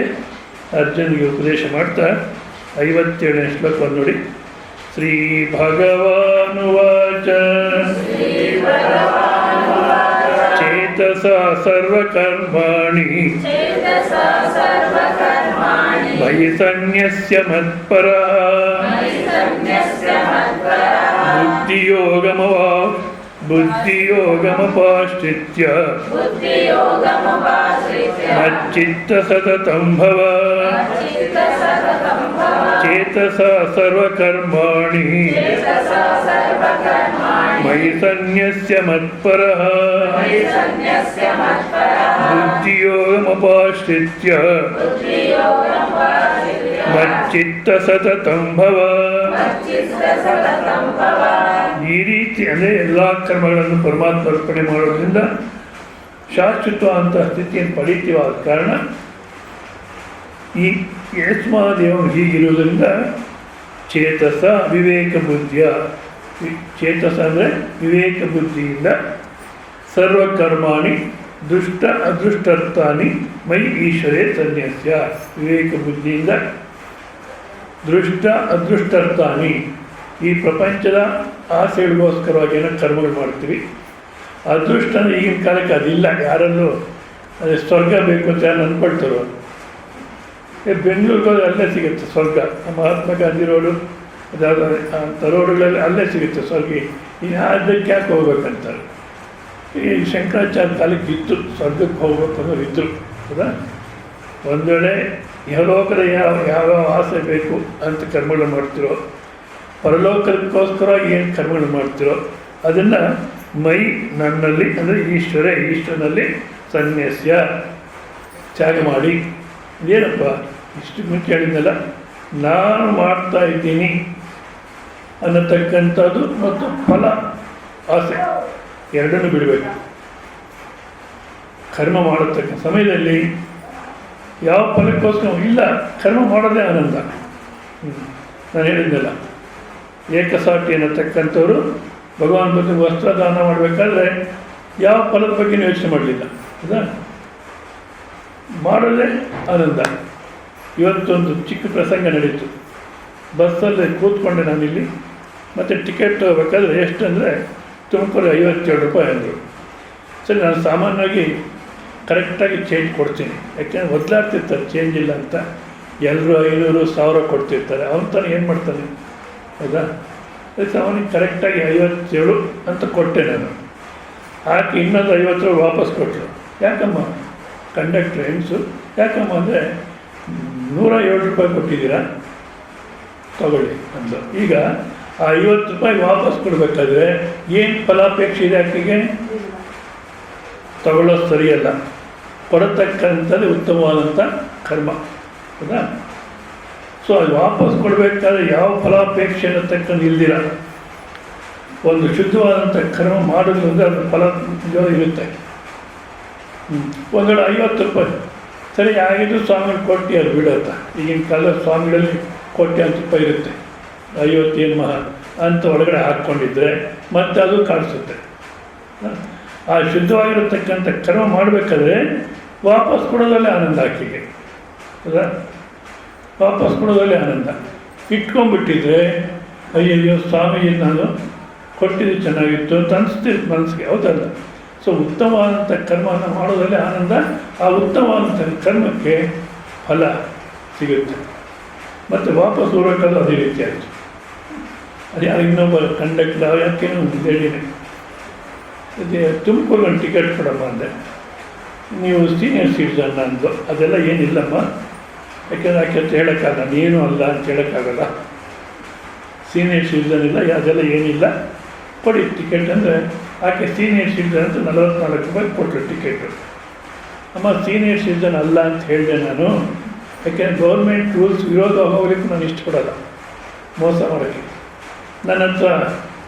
ಅರ್ಜುನಿಗೆ ಉಪದೇಶ ಮಾಡ್ತಾ 57ನೇ ಶ್ಲೋಕವನ್ನು ನೋಡಿ. ಶ್ರೀ ಭಗವಾನುವಾಚ ಚೇತಸ ಸರ್ವಕರ್ಮಾಣಿ ಮಯಿ ಸನ್ಯಸ್ಯ ಮತ್ಪರಃ ಬುದ್ಧಿಯೋಗಮಪಾಶ್ರಿತ್ಯ ಮಚ್ಚಿತ್ತ ಸತತಂ ಭವ ಚೇತಸ ಸರ್ವಕರ್ಮಾಣಿ ಮಯಿ ಸನ್ಯಸ್ಯ ಮತ್ಪರಃ ಬುದ್ಧಿಯೋಗಮಪಾಶ್ರಿತ್ಯ ಮಚ್ಚಿತ್ತ ಸತತಂ ಭವ. ಈ ರೀತಿ ಅಂದರೆ ಎಲ್ಲ ಕರ್ಮಗಳನ್ನು ಪರಮಾತ್ಮ ಅರ್ಪಣೆ ಮಾಡೋದ್ರಿಂದ ಶಾಶ್ವತ ಅಂತ ಸ್ಥಿತಿಯನ್ನು ಪಡೀತೀವಾದ ಕಾರಣ ಈ ಯಸ್ಮಾದೇವನು ಹೀಗಿರುವುದರಿಂದ ಚೇತಸ ವಿವೇಕ ಬುದ್ಧಿಯ, ಚೇತಸ ಅಂದರೆ ವಿವೇಕ ಬುದ್ಧಿಯಿಂದ ಸರ್ವಕರ್ಮಾಣಿ ದುಷ್ಟ ಅದೃಷ್ಟರ್ಥಾನಿ ಮೈ ಈಶ್ವರೇ ಸನ್ಯಾಸ್ಯ. ವಿವೇಕ ಬುದ್ಧಿಯಿಂದ ದೃಷ್ಟ ಅದೃಷ್ಟರ್ಥಾನಿ, ಈ ಪ್ರಪಂಚದ ಆಸೆಗಳಿಗೋಸ್ಕರವಾಗಿ ಏನೋ ಕರ್ಮಗಳು ಮಾಡ್ತೀವಿ. ಅದೃಷ್ಟ ಈಗಿನ ಕಾಲಕ್ಕೆ ಅದಿಲ್ಲ. ಯಾರಲ್ಲೂ ಅದೇ ಸ್ವರ್ಗ ಬೇಕು ಅಂತ ಯಾರು ಅಂದ್ಕೊಳ್ತಾರೋ, ಬೆಂಗಳೂರಿಗೆ ಹೋದ್ರೆ ಅಲ್ಲೇ ಸಿಗುತ್ತೆ ಸ್ವರ್ಗ. ಮಹಾತ್ಮ ಗಾಂಧಿ ರೋಡು, ಅದಾದ ಅಂಥ ರೋಡುಗಳಲ್ಲಿ ಅಲ್ಲೇ ಸಿಗುತ್ತೆ ಸ್ವರ್ಗ. ಇನ್ನು ಅದಕ್ಕೆ ಯಾಕೆ ಹೋಗ್ಬೇಕಂತಾರೆ. ಈ ಶಂಕರಾಚಾರ್ಯ ಕಾಲಕ್ಕೆ ಇತ್ತು ಸ್ವರ್ಗಕ್ಕೆ ಹೋಗ್ಬೇಕು ಅನ್ನೋರು ಇದ್ದರು, ಹೌದಾ? ಒಂದು ವೇಳೆ ಇಹಲೋಕದ ಯಾವ ಆಸೆ ಬೇಕು ಅಂತ ಕರ್ಮಗಳು ಮಾಡ್ತಿರೋ, ಪರಲೋಕಕ್ಕೋಸ್ಕರ ಏನು ಕರ್ಮಗಳು ಮಾಡ್ತಿರೋ ಅದನ್ನು ಮೈ ನನ್ನಲ್ಲಿ ಅಂದರೆ ಈಶ್ವರನಲ್ಲಿ ಸನ್ಯಾಸ್ಯ ತ್ಯಾಗ ಮಾಡಿ. ಏನಪ್ಪ ಇಷ್ಟು ಮುಂಚೆ ಹೇಳಿದ್ನಲ್ಲ, ನಾನು ಮಾಡ್ತಾ ಇದ್ದೀನಿ ಅನ್ನತಕ್ಕಂಥದ್ದು ಮತ್ತು ಫಲ ಆಸೆ ಎರಡನ್ನೂ ಬಿಡಬೇಕು. ಕರ್ಮ ಮಾಡತಕ್ಕ ಸಮಯದಲ್ಲಿ ಯಾವ ಫಲಕ್ಕೋಸ್ಕರ ಇಲ್ಲ, ಕರ್ಮ ಮಾಡೋದೇ ಆನಂದ. ನಾನು ಹೇಳಿದ್ನಲ್ಲ, ಏಕಸಾಟಿ ಅನ್ನತಕ್ಕಂಥವ್ರು ಭಗವಾನ್ ಬಗ್ಗೆ ವಸ್ತ್ರದಾನ ಮಾಡಬೇಕಾದ್ರೆ ಯಾವ ಫಲದ ಬಗ್ಗೆ ಯೋಚನೆ ಮಾಡಲಿಲ್ಲ, ಹೌದಾ? ಮಾಡೋದೇ ಆನಂದ. ಇವತ್ತೊಂದು ಚಿಕ್ಕ ಪ್ರಸಂಗ ನಡೀತು. ಬಸ್ಸಲ್ಲಿ ಕೂತ್ಕೊಂಡೆ ನಾನಿಲ್ಲಿ, ಮತ್ತು ಟಿಕೆಟ್ ತಗೋಬೇಕಾದ್ರೆ ಎಷ್ಟು ಅಂದರೆ ತುಮಕೂರು 57 ರೂಪಾಯಿ ಅಂದರು. ಸರಿ, ನಾನು ಸಾಮಾನ್ಯವಾಗಿ ಕರೆಕ್ಟಾಗಿ ಚೇಂಜ್ ಕೊಡ್ತೀನಿ, ಯಾಕೆಂದರೆ ಬದಲಾಗ್ತಿರ್ತಾರೆ ಚೇಂಜ್ ಇಲ್ಲ ಅಂತ. ಎಲ್ಲರೂ 500 1000 ಕೊಡ್ತಿರ್ತಾರೆ. ಅವನು ತಾನು ಏನು ಮಾಡ್ತಾನೆ, ಹೌದಾ? ಅದಕ್ಕೆ ಅವನಿಗೆ ಕರೆಕ್ಟಾಗಿ 57 ಅಂತ ಕೊಟ್ಟೆ ನಾನು. ಹಾಕಿ ಇನ್ನೊಂದು 50 ವಾಪಸ್ ಕೊಟ್ಟರು. ಯಾಕಮ್ಮ ಕಂಡಕ್ಟ್ರ್ ಹೆಂಗಸು, ಯಾಕಮ್ಮ ಅಂದರೆ 107 ರೂಪಾಯಿ ಕೊಟ್ಟಿದ್ದೀರಾ, ತಗೊಳ್ಳಿ ಅಂದು. ಈಗ ಆ 50 ರೂಪಾಯಿ ವಾಪಸ್ ಕೊಡಬೇಕಾದ್ರೆ ಏನು ಫಲಾಪೇಕ್ಷೆ ಇದೆ ಆಕೆಗೆ? ತಗೊಳ್ಳೋದು ಸರಿಯಲ್ಲ, ಕೊಡತಕ್ಕಂಥದ್ದು ಉತ್ತಮವಾದಂಥ ಕರ್ಮ, ಹೌದಾ? ಸೊ ಅದು ವಾಪಸ್ ಕೊಡಬೇಕಾದ್ರೆ ಯಾವ ಫಲಾಪೇಕ್ಷೆ ಅನ್ನತಕ್ಕಂಥ ಇಲ್ದಿರ ಒಂದು ಶುದ್ಧವಾದಂಥ ಕರ್ಮ ಮಾಡೋದು ಅಂದರೆ ಅದು ಫಲ ಇರುತ್ತೆ. ಒಂದು ವೇಳೆ 50 ರೂಪಾಯಿ ಸರಿ ಆಗಿದ್ದು ಸ್ವಾಮಿಗಳು ಕೊಟ್ಟು ಅದು ಬಿಡುತ್ತ. ಈಗಿನ ಕಾಲದ ಸ್ವಾಮಿಗಳಲ್ಲಿ ಕೋಟ್ಯಾಂತರ ರೂಪಾಯಿ ಇರುತ್ತೆ, 50 ಮಹಾ ಅಂತ ಒಳಗಡೆ ಹಾಕ್ಕೊಂಡಿದ್ರೆ ಮತ್ತೆ ಅದು ಕಾಣಿಸುತ್ತೆ. ಆ ಶುದ್ಧವಾಗಿರತಕ್ಕಂಥ ಕರ್ಮ ಮಾಡಬೇಕಾದ್ರೆ ವಾಪಸ್ ಕೊಡೋದಲ್ಲೇ ಆನಂದ. ಆಕೆಗೆ, ಹೌದಾ? ವಾಪಸ್ ಕೊಡೋದಲ್ಲೇ ಆನಂದ. ಇಟ್ಕೊಂಡ್ಬಿಟ್ಟಿದ್ರೆ ಅಯ್ಯಯ್ಯೋ ಸ್ವಾಮೀಜಿ ನಾನು ಕೊಟ್ಟಿದ್ದು ಚೆನ್ನಾಗಿತ್ತು ಅಂತ ಅನಿಸ್ತಿತ್ತು ಮನಸ್ಸಿಗೆ, ಹೌದಲ್ಲ? ಸೊ ಉತ್ತಮವಾದಂಥ ಕರ್ಮವನ್ನು ಮಾಡೋದಲ್ಲೇ ಆನಂದ. ಆ ಉತ್ತಮವಾದಂಥ ಕರ್ಮಕ್ಕೆ ಫಲ ಸಿಗುತ್ತೆ. ಮತ್ತು ವಾಪಸ್ ಹೋಗ್ಬೇಕಾದ್ರೂ ಅದೇ ರೀತಿ ಆಯಿತು. ಅದು ಇನ್ನೊಬ್ಬ ಕಂಡಕ್ಟರ್ ಯಾಕೇನು ಹೇಳಿದೆ, ಅದೇ ತುಮಕೂರು ಒಂದು ಟಿಕೆಟ್ ಕೊಡಮ್ಮ ಅಂದೆ. ನೀವು ಸೀನಿಯರ್ ಸಿಟಿಸನ್ ಅಂದು ಅದೆಲ್ಲ ಏನಿಲ್ಲಮ್ಮ, ಯಾಕೆಂದರೆ ಆಕೆ ಅಂತ ಹೇಳೋಕ್ಕಾಗಲ್ಲ, ನೀನು ಅಲ್ಲ ಅಂತ ಹೇಳೋಕ್ಕಾಗಲ್ಲ. ಸೀನಿಯರ್ ಸಿಟಿಸನ್ ಇಲ್ಲ, ಅದೆಲ್ಲ ಏನಿಲ್ಲ, ಕೊಡಿ ಟಿಕೆಟ್ ಅಂದರೆ ಆಕೆ ಸೀನಿಯರ್ ಸಿಟಿಸನ್ ಅಂತ 44 ರೂಪಾಯಿ ಕೊಟ್ಟರು ಟಿಕೆಟು. ಅಮ್ಮ ಸೀನಿಯರ್ ಸಿಟಿಸನ್ ಅಲ್ಲ ಅಂತ ಹೇಳಿದೆ ನಾನು, ಯಾಕೆಂದರೆ ಗೌರ್ಮೆಂಟ್ ರೂಲ್ಸ್ ವಿರೋಧ ಹೋಗ್ಲಿಕ್ಕೆ ನಾನು ಇಷ್ಟಪಡಲ್ಲ, ಮೋಸ ಮಾಡೋಕ್ಕೆ. ನನ್ನ ಹತ್ರ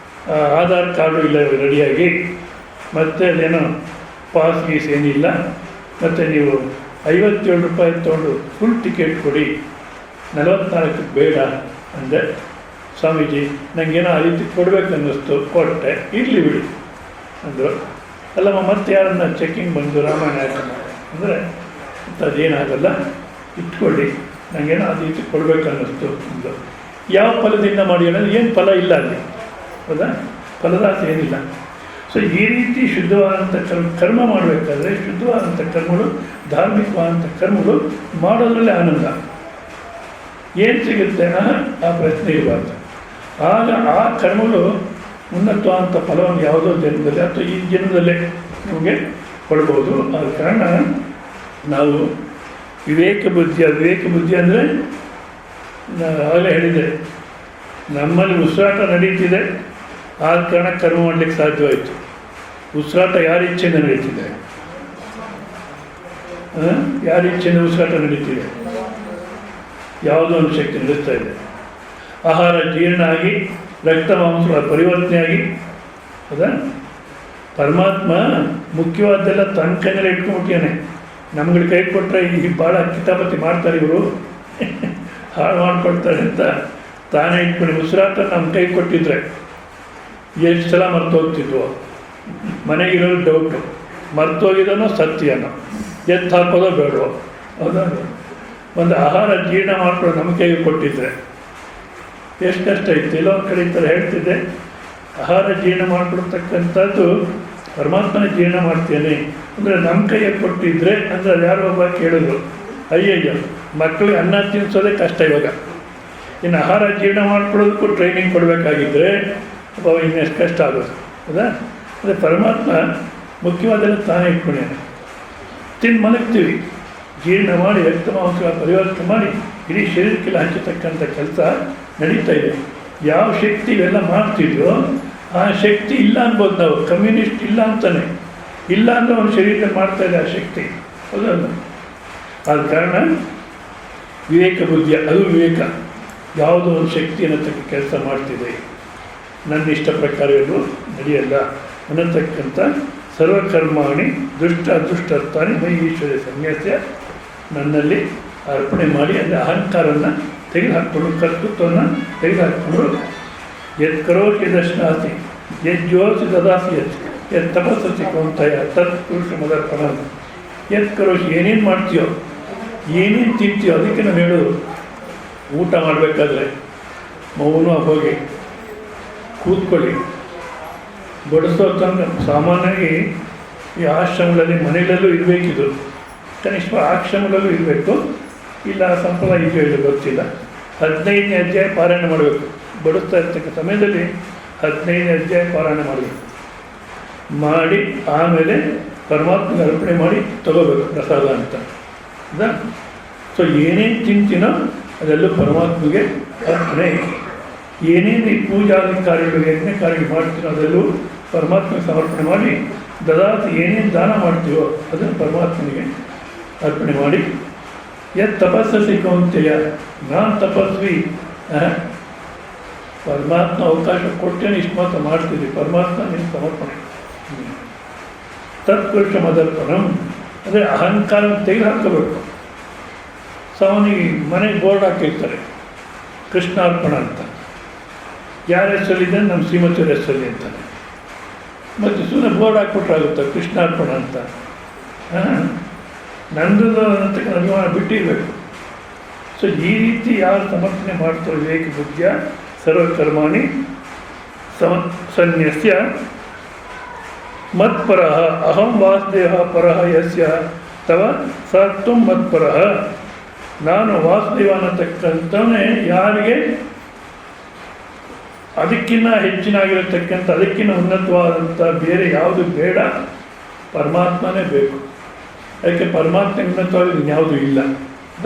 ಆಧಾರ್ ಕಾರ್ಡು ಇಲ್ಲ ರೆಡಿಯಾಗಿ, ಮತ್ತು ಅದೇನೋ ಪಾಸ್ ಗೀಸ್ ಏನಿಲ್ಲ, ಮತ್ತು ನೀವು 57 ರೂಪಾಯಿ ತೊಗೊಂಡು ಫುಲ್ ಟಿಕೆಟ್ ಕೊಡಿ, 44 ಬೇಡ ಅಂದೆ. ಸ್ವಾಮೀಜಿ ನನಗೇನೋ ಆ ರೀತಿ ಕೊಡಬೇಕು ಅನ್ನಿಸ್ತು, ಕೊಟ್ಟೆ, ಇರಲಿ ಬಿಡಿ ಅಂದರು. ಅಲ್ಲಮ್ಮ ಮತ್ತೆ ಯಾರನ್ನ ಚೆಕ್ಕಿಂಗ್ ಬಂದು ರಾಮಾಯಣ ಅಂದರೆ ಅದೇನಾಗಲ್ಲ, ಇಟ್ಕೊಳ್ಳಿ, ನನಗೇನೋ ಆ ರೀತಿ ಕೊಡಬೇಕು ಅನ್ನಿಸ್ತು ಅಂದರು. ಯಾವ ಫಲದಿಂದ ಮಾಡಿ ಅನ್ನೋದು ಏನು ಫಲ ಇಲ್ಲ ಅಲ್ಲಿ, ಹೌದಾ, ಫಲದಾಸೆ ಏನಿಲ್ಲ. ಸೊ ಈ ರೀತಿ ಶುದ್ಧವಾದಂಥ ಕರ್ಮ ಮಾಡಬೇಕಾದ್ರೆ ಶುದ್ಧವಾದಂಥ ಕರ್ಮಗಳು, ಧಾರ್ಮಿಕವಾದಂಥ ಕರ್ಮಗಳು ಮಾಡೋದ್ರಲ್ಲೇ ಆನಂದ. ಏನು ಸಿಗುತ್ತೆ ಆ ಪ್ರಶ್ನೆ ಇರಬಾರ್ದು. ಆಗ ಆ ಕರ್ಮಗಳು ಉನ್ನತವಾದಂಥ ಫಲವನ್ನು ಯಾವುದೋ ಜನ್ಮದಲ್ಲಿ ಅಥವಾ ಈ ಜನ್ಮದಲ್ಲೇ ನಮಗೆ ಕೊಡ್ಬೋದು. ಆದ ಕಾರಣ ನಾವು ವಿವೇಕ ಬುದ್ಧಿ ಅಂದರೆ ಆಗಲೇ ಹೇಳಿದೆ, ನಮ್ಮಲ್ಲಿ ಉಸಿರಾಟ ನಡೀತಿದೆ, ಆದ ಕಾರಣ ಕರ್ಮ ಮಾಡಲಿಕ್ಕೆ ಸಾಧ್ಯವಾಯಿತು. ಉಸಿರಾಟ ಯಾರ ಇಚ್ಛೆಯಿಂದ ನಡೀತಿದೆ? ಯಾರ ಇಚ್ಛೆಯಿಂದ ಉಸಿರಾಟ ನಡೀತಿದೆ? ಯಾವುದೋ ಒಂದು ಶಕ್ತಿ ನಡೆಸ್ತಾ ಇದೆ. ಆಹಾರ ಜೀರ್ಣ ಆಗಿ ರಕ್ತ ಮಾಂಸಗಳ ಪರಿವರ್ತನೆ ಆಗಿ, ಹೌದಾ, ಪರಮಾತ್ಮ ಮುಖ್ಯವಾದ್ದೆಲ್ಲ ತನ್ನ ಕೈಯಲ್ಲಿ ಇಟ್ಕೊಂಡ್ಬಿಟ್ಟಿಯಾನೆ. ನಮ್ಗಳ ಕೈ ಕೊಟ್ಟರೆ ಈ ಭಾಳ ಕಿತಾಪತಿ ಮಾಡ್ತಾರೆ ಇವರು, ಹಾಳು ಮಾಡ್ಕೊಳ್ತಾರೆ ಅಂತ ತಾನೇ ಇಟ್ಕೊಂಡು ಉಸಿರಾಟ ನಮ್ಮ ಕೈ ಕೊಟ್ಟಿದ್ರೆ ಎಷ್ಟು ಸಲ ಮರ್ತೋಗ್ತಿದ್ವು. ಮನೆಗಿರೋದು ಡೌಟು, ಮರ್ತೋಗಿದನೋ ಸತ್ಯನೋ, ಎತ್ತು ಹಾಕೋದೋ ಬೇಡವೋ, ಹೌದಾ. ಒಂದು ಆಹಾರ ಜೀರ್ಣ ಮಾಡ್ಕೊಳ್ಳೋ ನಮ್ಮ ಕೈಗೆ ಕೊಟ್ಟಿದ್ರೆ ಎಷ್ಟು ಕಷ್ಟ ಇತ್ತು. ಎಲ್ಲೋ ಒಂದು ಕಡೆ ಈ ಥರ ಹೇಳ್ತಿದ್ದೆ, ಆಹಾರ ಜೀರ್ಣ ಮಾಡ್ಕೊಳ್ತಕ್ಕಂಥದ್ದು ಪರಮಾತ್ಮನೇ ಜೀರ್ಣ ಮಾಡ್ತೇನೆ ಅಂದರೆ ನಮ್ಮ ಕೈಗೆ ಕೊಟ್ಟಿದ್ರೆ ಅಂದರೆ ಅದು ಯಾರೋ ಒಬ್ಬ ಕೇಳಿದ್ರು, ಅಯ್ಯಯ್ಯೋ ಮಕ್ಕಳಿಗೆ ಅನ್ನ ತಿನ್ನಿಸೋದೇ ಕಷ್ಟ ಇವಾಗ, ಇನ್ನು ಆಹಾರ ಜೀರ್ಣ ಮಾಡ್ಕೊಳ್ಳೋದಕ್ಕೂ ಟ್ರೈನಿಂಗ್ ಕೊಡಬೇಕಾಗಿದ್ದರೆ ಇನ್ನೆಷ್ಟು ಕಷ್ಟ ಆಗೋದು, ಹೌದಾ. ಅಂದರೆ ಪರಮಾತ್ಮ ಮುಖ್ಯವಾದೆಲ್ಲ ತಾನೇ ಇಟ್ಕೊಂಡೇನೆ. ತಿಂದು ಮಲಗ್ತೀವಿ, ಜೀರ್ಣ ಮಾಡಿ ರಕ್ತ ಮಾಂಸಗಳ ಪರಿವರ್ತನೆ ಮಾಡಿ ಇಡೀ ಶರೀರಕ್ಕೆಲ್ಲ ಹಂಚತಕ್ಕಂಥ ಕೆಲಸ ನಡೀತಾ ಇದೆ. ಯಾವ ಶಕ್ತಿ ಇವೆಲ್ಲ ಮಾಡ್ತಿದ್ಯೋ ಆ ಶಕ್ತಿ ಇಲ್ಲ ಅನ್ಬೋದು ನಾವು. ಕಮ್ಯುನಿಸ್ಟ್ ಇಲ್ಲ ಅಂತಾನೆ, ಇಲ್ಲ ಅಂದರೆ ಒಂದು ಶರೀರದಲ್ಲಿ ಮಾಡ್ತಾ ಇದೆ ಆ ಶಕ್ತಿ, ಹೌದಲ್ಲ. ಆದ ಕಾರಣ ವಿವೇಕ ಬುದ್ಧಿ, ಅದು ವಿವೇಕ, ಯಾವುದೋ ಒಂದು ಶಕ್ತಿ ಅನ್ನತಕ್ಕ ಕೆಲಸ ಮಾಡ್ತಿದೆ, ನನ್ನ ಇಷ್ಟ ಪ್ರಕಾರ ಎಲ್ಲೂ ನಡೆಯಲ್ಲ ಅನ್ನತಕ್ಕಂಥ ಸರ್ವಕರ್ಮಾಣಿ ದುಷ್ಟ ಅದೃಷ್ಟರ್ಥಾನಿ ಮೈ ಈಶ್ವರ್ಯ ಸನ್ಯಾಸ, ನನ್ನಲ್ಲಿ ಅರ್ಪಣೆ ಮಾಡಿ ಅಂದರೆ ಅಹಂಕಾರವನ್ನು ತೆಗೆದುಹಾಕ್ಕೊಂಡು, ಕರ್ತೃತ್ವವನ್ನು ತೆಗೆದುಹಾಕ್ಕೊಂಡು, ಯತ್ ಕರೋತಿ ದರ್ಶನಾಸಿ ಯಜ್ಜೋಸಿ ದದಾಸಿ ಯತ್ ತಪಸ್ಸಸಿ ಕೊಂತಯ ತತ್ ಪುರುಷ ಮದರ್ಪಣ. ಯತ್ ಕರೋತಿ ಏನೇನು ಮಾಡ್ತೀಯೋ, ಏನೇನು ತಿಂತೀಯೋ, ಅದಕ್ಕೆ ನಾನು ಹೇಳೋದು, ಊಟ ಮಾಡಬೇಕಾದ್ರೆ ಮೌನ ಹೋಗಿ ಕೂತ್ಕೊಳ್ಳಿ. ಬಡಿಸೋ ತಂದ್ರೆ ಸಾಮಾನ್ಯವಾಗಿ ಈ ಆಶ್ರಮಗಳಲ್ಲಿ ಮನೆಗಳಲ್ಲೂ ಇರಬೇಕಿದು, ಕನಿಷ್ಠ ಆಶ್ರಮಗಳಲ್ಲೂ ಇರಬೇಕು, ಇಲ್ಲ ಸಂಪ್ರದಾಯ ಇದೆಯೋ ಇಲ್ಲ ಗೊತ್ತಿಲ್ಲ. 15ನೇ ಅಧ್ಯಾಯ ಪಾರಾಯಣ ಮಾಡಬೇಕು. ಬಡಿಸ್ತಾ ಇರ್ತಕ್ಕ ಸಮಯದಲ್ಲಿ 15ನೇ ಅಧ್ಯಾಯ ಪಾರಾಯಣ ಮಾಡಬೇಕು. ಮಾಡಿ ಆಮೇಲೆ ಪರಮಾತ್ಮಗೆ ಅರ್ಪಣೆ ಮಾಡಿ ತಗೋಬೇಕು ಪ್ರಸಾದ ಅಂತ, ಹೌದಾ. ಸೊ ಏನೇನು ತಿಂತೀನೋ ಅದೆಲ್ಲೂ ಪರಮಾತ್ಮಗೆ ಅರ್ಪಣೆ. ಏನೇನು ಈ ಪೂಜಾದಿ ಕಾರ್ಯಗಳು ಯಜ್ಞ ಕಾರ್ಯಗಳು ಮಾಡ್ತೀನೋ ಅದೆಲ್ಲೂ ಪರಮಾತ್ಮಗೆ ಸಮರ್ಪಣೆ ಮಾಡಿ, ದದಾತಿ ಏನೇನು ದಾನ ಮಾಡ್ತೀವೋ ಅದನ್ನು ಪರಮಾತ್ಮನಿಗೆ ಅರ್ಪಣೆ ಮಾಡಿ. ಯತ್ ತಪಸ್ಸಸಿ ಕೌಂತೆಯ, ನಾನು ತಪಸ್ವಿ, ಪರಮಾತ್ಮ ಅವಕಾಶ ಕೊಟ್ಟೇನೆ ಇಷ್ಟು ಮಾತ್ರ ಮಾಡ್ತಿದ್ವಿ, ಪರಮಾತ್ಮ ನಿನ್ನ ಸಮರ್ಪಣೆ. ತತ್ಪುರುಷ ಮದರ್ಪಣಂ ಅಂದರೆ ಅಹಂಕಾರ ತೆಗೆದುಹಾಕಬೇಕು. ಸಾಮಾನ್ಯವಾಗಿ ಮನೆಗೆ ಬೋರ್ಡ್ ಹಾಕಿರ್ತಾರೆ ಕೃಷ್ಣಾರ್ಪಣ ಅಂತ, ಯಾರ ಹೆಸರಲ್ಲಿದೆ ನಮ್ಮ ಶ್ರೀಮತಿಯವ್ರ ಹೆಸರಲ್ಲಿ ಅಂತಾನೆ, ಮತ್ತು ಸುಮ್ಮನೆ ಬೋರ್ಡ್ ಹಾಕ್ಬಿಟ್ರಾಗುತ್ತೆ ಕೃಷ್ಣಾರ್ಪಣ ಅಂತ. ನಂದು ಅಂತಕ್ಕ ಅಭಿಮಾನ ಬಿಟ್ಟಿರಬೇಕು. ಸೊ ಈ ರೀತಿ ಯಾರು ಸಮರ್ಥನೆ ಮಾಡ್ತಾರೆ ವಿವೇಕ ಬುದ್ಧಿಯ ಸರ್ವಕರ್ಮಾಣಿ ಸನ್ಯಸ್ಯ ಮತ್ಪರಃ ಅಹಂ ವಾಸುದೇವ ಪರಃ ಯಸ್ಯ ತವ ಸ ತ್ವಂ ಮತ್ಪರಃ. ನಾನು ವಾಸುದೇವ ಅನ್ನತಕ್ಕಂಥವನೇ ಯಾರಿಗೆ ಅದಕ್ಕಿಂತ ಹೆಚ್ಚಿನಾಗಿರತಕ್ಕಂಥ, ಅದಕ್ಕಿಂತ ಉನ್ನತವಾದಂಥ ಬೇರೆ ಯಾವುದು ಬೇಡ, ಪರಮಾತ್ಮನೇ ಬೇಕು. ಅದಕ್ಕೆ ಪರಮಾತ್ಮ ಉನ್ನತವಾಗಿ ಯಾವುದೂ ಇಲ್ಲ ಅಂತ,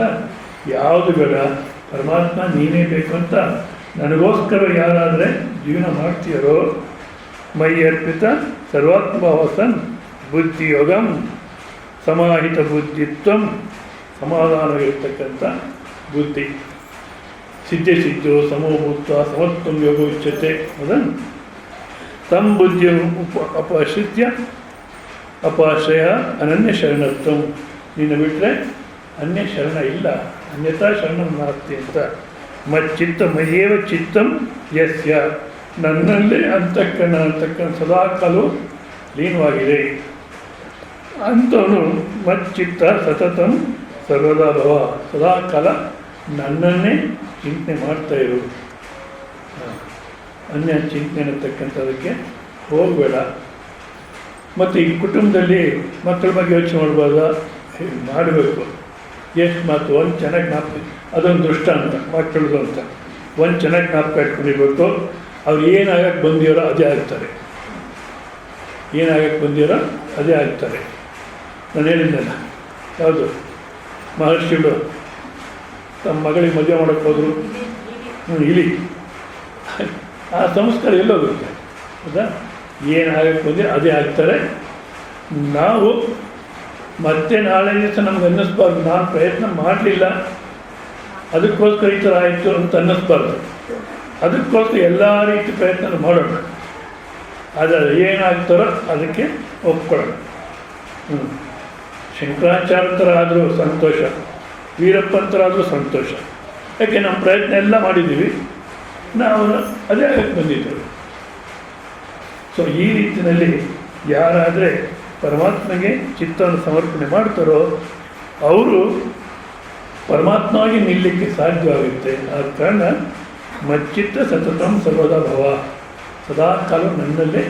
ಯಾವುದು ಬೇಡ, ಪರಮಾತ್ಮ ನೀನೇ ಬೇಕು ಅಂತ ನನಗೋಸ್ಕರ ಯಾರಾದರೆ ಜೀವನ ಮಾಡ್ತೀಯರೋ ಮೈ ಅರ್ಪಿತ ಸರ್ವಾತ್ಮಭಾವಸನ್ ಬುದ್ಧಿಯೋಗಂ ಸಮಾಹಿತ ಬುದ್ಧಿತ್ವಂ, ಸಮಾಧಾನವಿರ್ತಕ್ಕಂಥ ಬುದ್ಧಿ, ಸಿದ್ಧೋ ಸಮೋಭೂತ್ವ ಸಮತ್ವಂ ಯೋಗ ಉಚ್ಯತೆ ಅದನ್ನು ತಂ ಬುದ್ಧಿಯ ಅಪಶ್ರಿತ್ಯ ಅಪಾಶ್ರಯ ಅನನ್ಯ ಶರಣತ್ವ, ನಿನ್ನ ಬಿಟ್ಟರೆ ಅನ್ಯ ಶರಣ ಇಲ್ಲ, ಅನ್ಯಥಾ ಶರಣ ನಾಸ್ತಿ ಅಂತ. ಮಚ್ಚಿತ್ತ ಮಯ್ಯೇವ ಚಿತ್ತಂ ಯಸ್ಯ, ನನ್ನಲ್ಲೇ ಅಂತಕ್ಕಂಥ ಸದಾಕಾಲವು ಲೀನವಾಗಿದೆ ಅಂಥವನು ಮಚ್ಚಿತ್ತ ಸತತಂ ಸರ್ವದಾ ಭವ, ಸದಾಕಾಲ ನನ್ನನ್ನೇ ಚಿಂತನೆ ಮಾಡ್ತಾಯಿರು. ಅನ್ಯ ಚಿಂತನೆ ಅನ್ನತಕ್ಕಂಥದಕ್ಕೆ ಹೋಗಬೇಡ. ಮತ್ತು ಈ ಕುಟುಂಬದಲ್ಲಿ ಮಕ್ಕಳ ಬಗ್ಗೆ ಯೋಚನೆ ಮಾಡ್ಬೋದ, ಮಾಡಬೇಕು. ಎಷ್ಟು ಮಾತು ಒಂದು ಚೆನ್ನಾಗಿ ಜ್ಞಾಪಕ, ಅದೊಂದು ದೃಷ್ಟಾಂತ ಮಕ್ಕಳದು ಅಂತ ಒಂದು ಚೆನ್ನಾಗಿ ಜ್ಞಾಪಕ ಇಟ್ಕೊಂಡಿರ್ಬೇಕು. ಅವ್ರು ಏನಾಗಕ್ಕೆ ಬಂದಿರೋ ಅದೇ ಆಗ್ತಾರೆ, ಏನಾಗಕ್ಕೆ ಬಂದಿರೋ ಅದೇ ಆಗ್ತಾರೆ. ನಾನು ಹೇಳಿದ್ದೆಲ್ಲ ಯಾವುದು, ಮಹರ್ಷಿಗಳು ತಮ್ಮ ಮಗಳಿಗೆ ಮದುವೆ ಮಾಡೋಕ್ಕೆ ಹೋದರು, ಇಲಿ ಆ ಸಂಸ್ಕಾರ ಎಲ್ಲೋಗುತ್ತೆ ಹೌದಾ, ಏನಾಗಕ್ಕೆ ಬಂದಿರೋ ಅದೇ ಆಗ್ತಾರೆ. ನಾವು ಮತ್ತೆ ನಾಳೆ ದಿವಸ ನಮ್ಗೆ ಅನ್ನಿಸ್ಬಾರ್ದು ನಾನು ಪ್ರಯತ್ನ ಮಾಡಲಿಲ್ಲ ಅದಕ್ಕೋಸ್ಕರ ಈ ಥರ ಆಯಿತು ಅಂತ ಅನ್ನಿಸ್ಬಾರ್ದು. ಅದಕ್ಕೋಸ್ಕರ ಎಲ್ಲ ರೀತಿ ಪ್ರಯತ್ನ ಮಾಡೋಣ, ಆದರೆ ಏನಾಗ್ತಾರೋ ಅದಕ್ಕೆ ಒಪ್ಕೊಳ್ಳೋಣ. ಶಂಕರಾಚಾರ್ಯರಾದರೂ ಸಂತೋಷ, ವೀರಪ್ಪಂತರಾದರೂ ಸಂತೋಷ, ಯಾಕೆ ನಮ್ಮ ಪ್ರಯತ್ನ ಎಲ್ಲ ಮಾಡಿದ್ದೀವಿ, ನಾವು ಅದೇ ಆಗಕ್ಕೆ ಬಂದಿದ್ದೇವೆ. ಸೊ ಈ ರೀತಿಯಲ್ಲಿ ಯಾರಾದರೆ ಪರಮಾತ್ಮಗೆ ಚಿತ್ತವನ್ನು ಸಮರ್ಪಣೆ ಮಾಡ್ತಾರೋ ಅವರು ಪರಮಾತ್ಮವಾಗಿ ನಿಲ್ಲಕ್ಕೆ ಸಾಧ್ಯವಾಗುತ್ತೆ. ಆದ ಕಾರಣ ಮಚ್ಚಿತ್ತ ಸತತಂ ಸರ್ವದಾ ಭವ, ಸದಾಕಾಲ ನನ್ನಲ್ಲೇ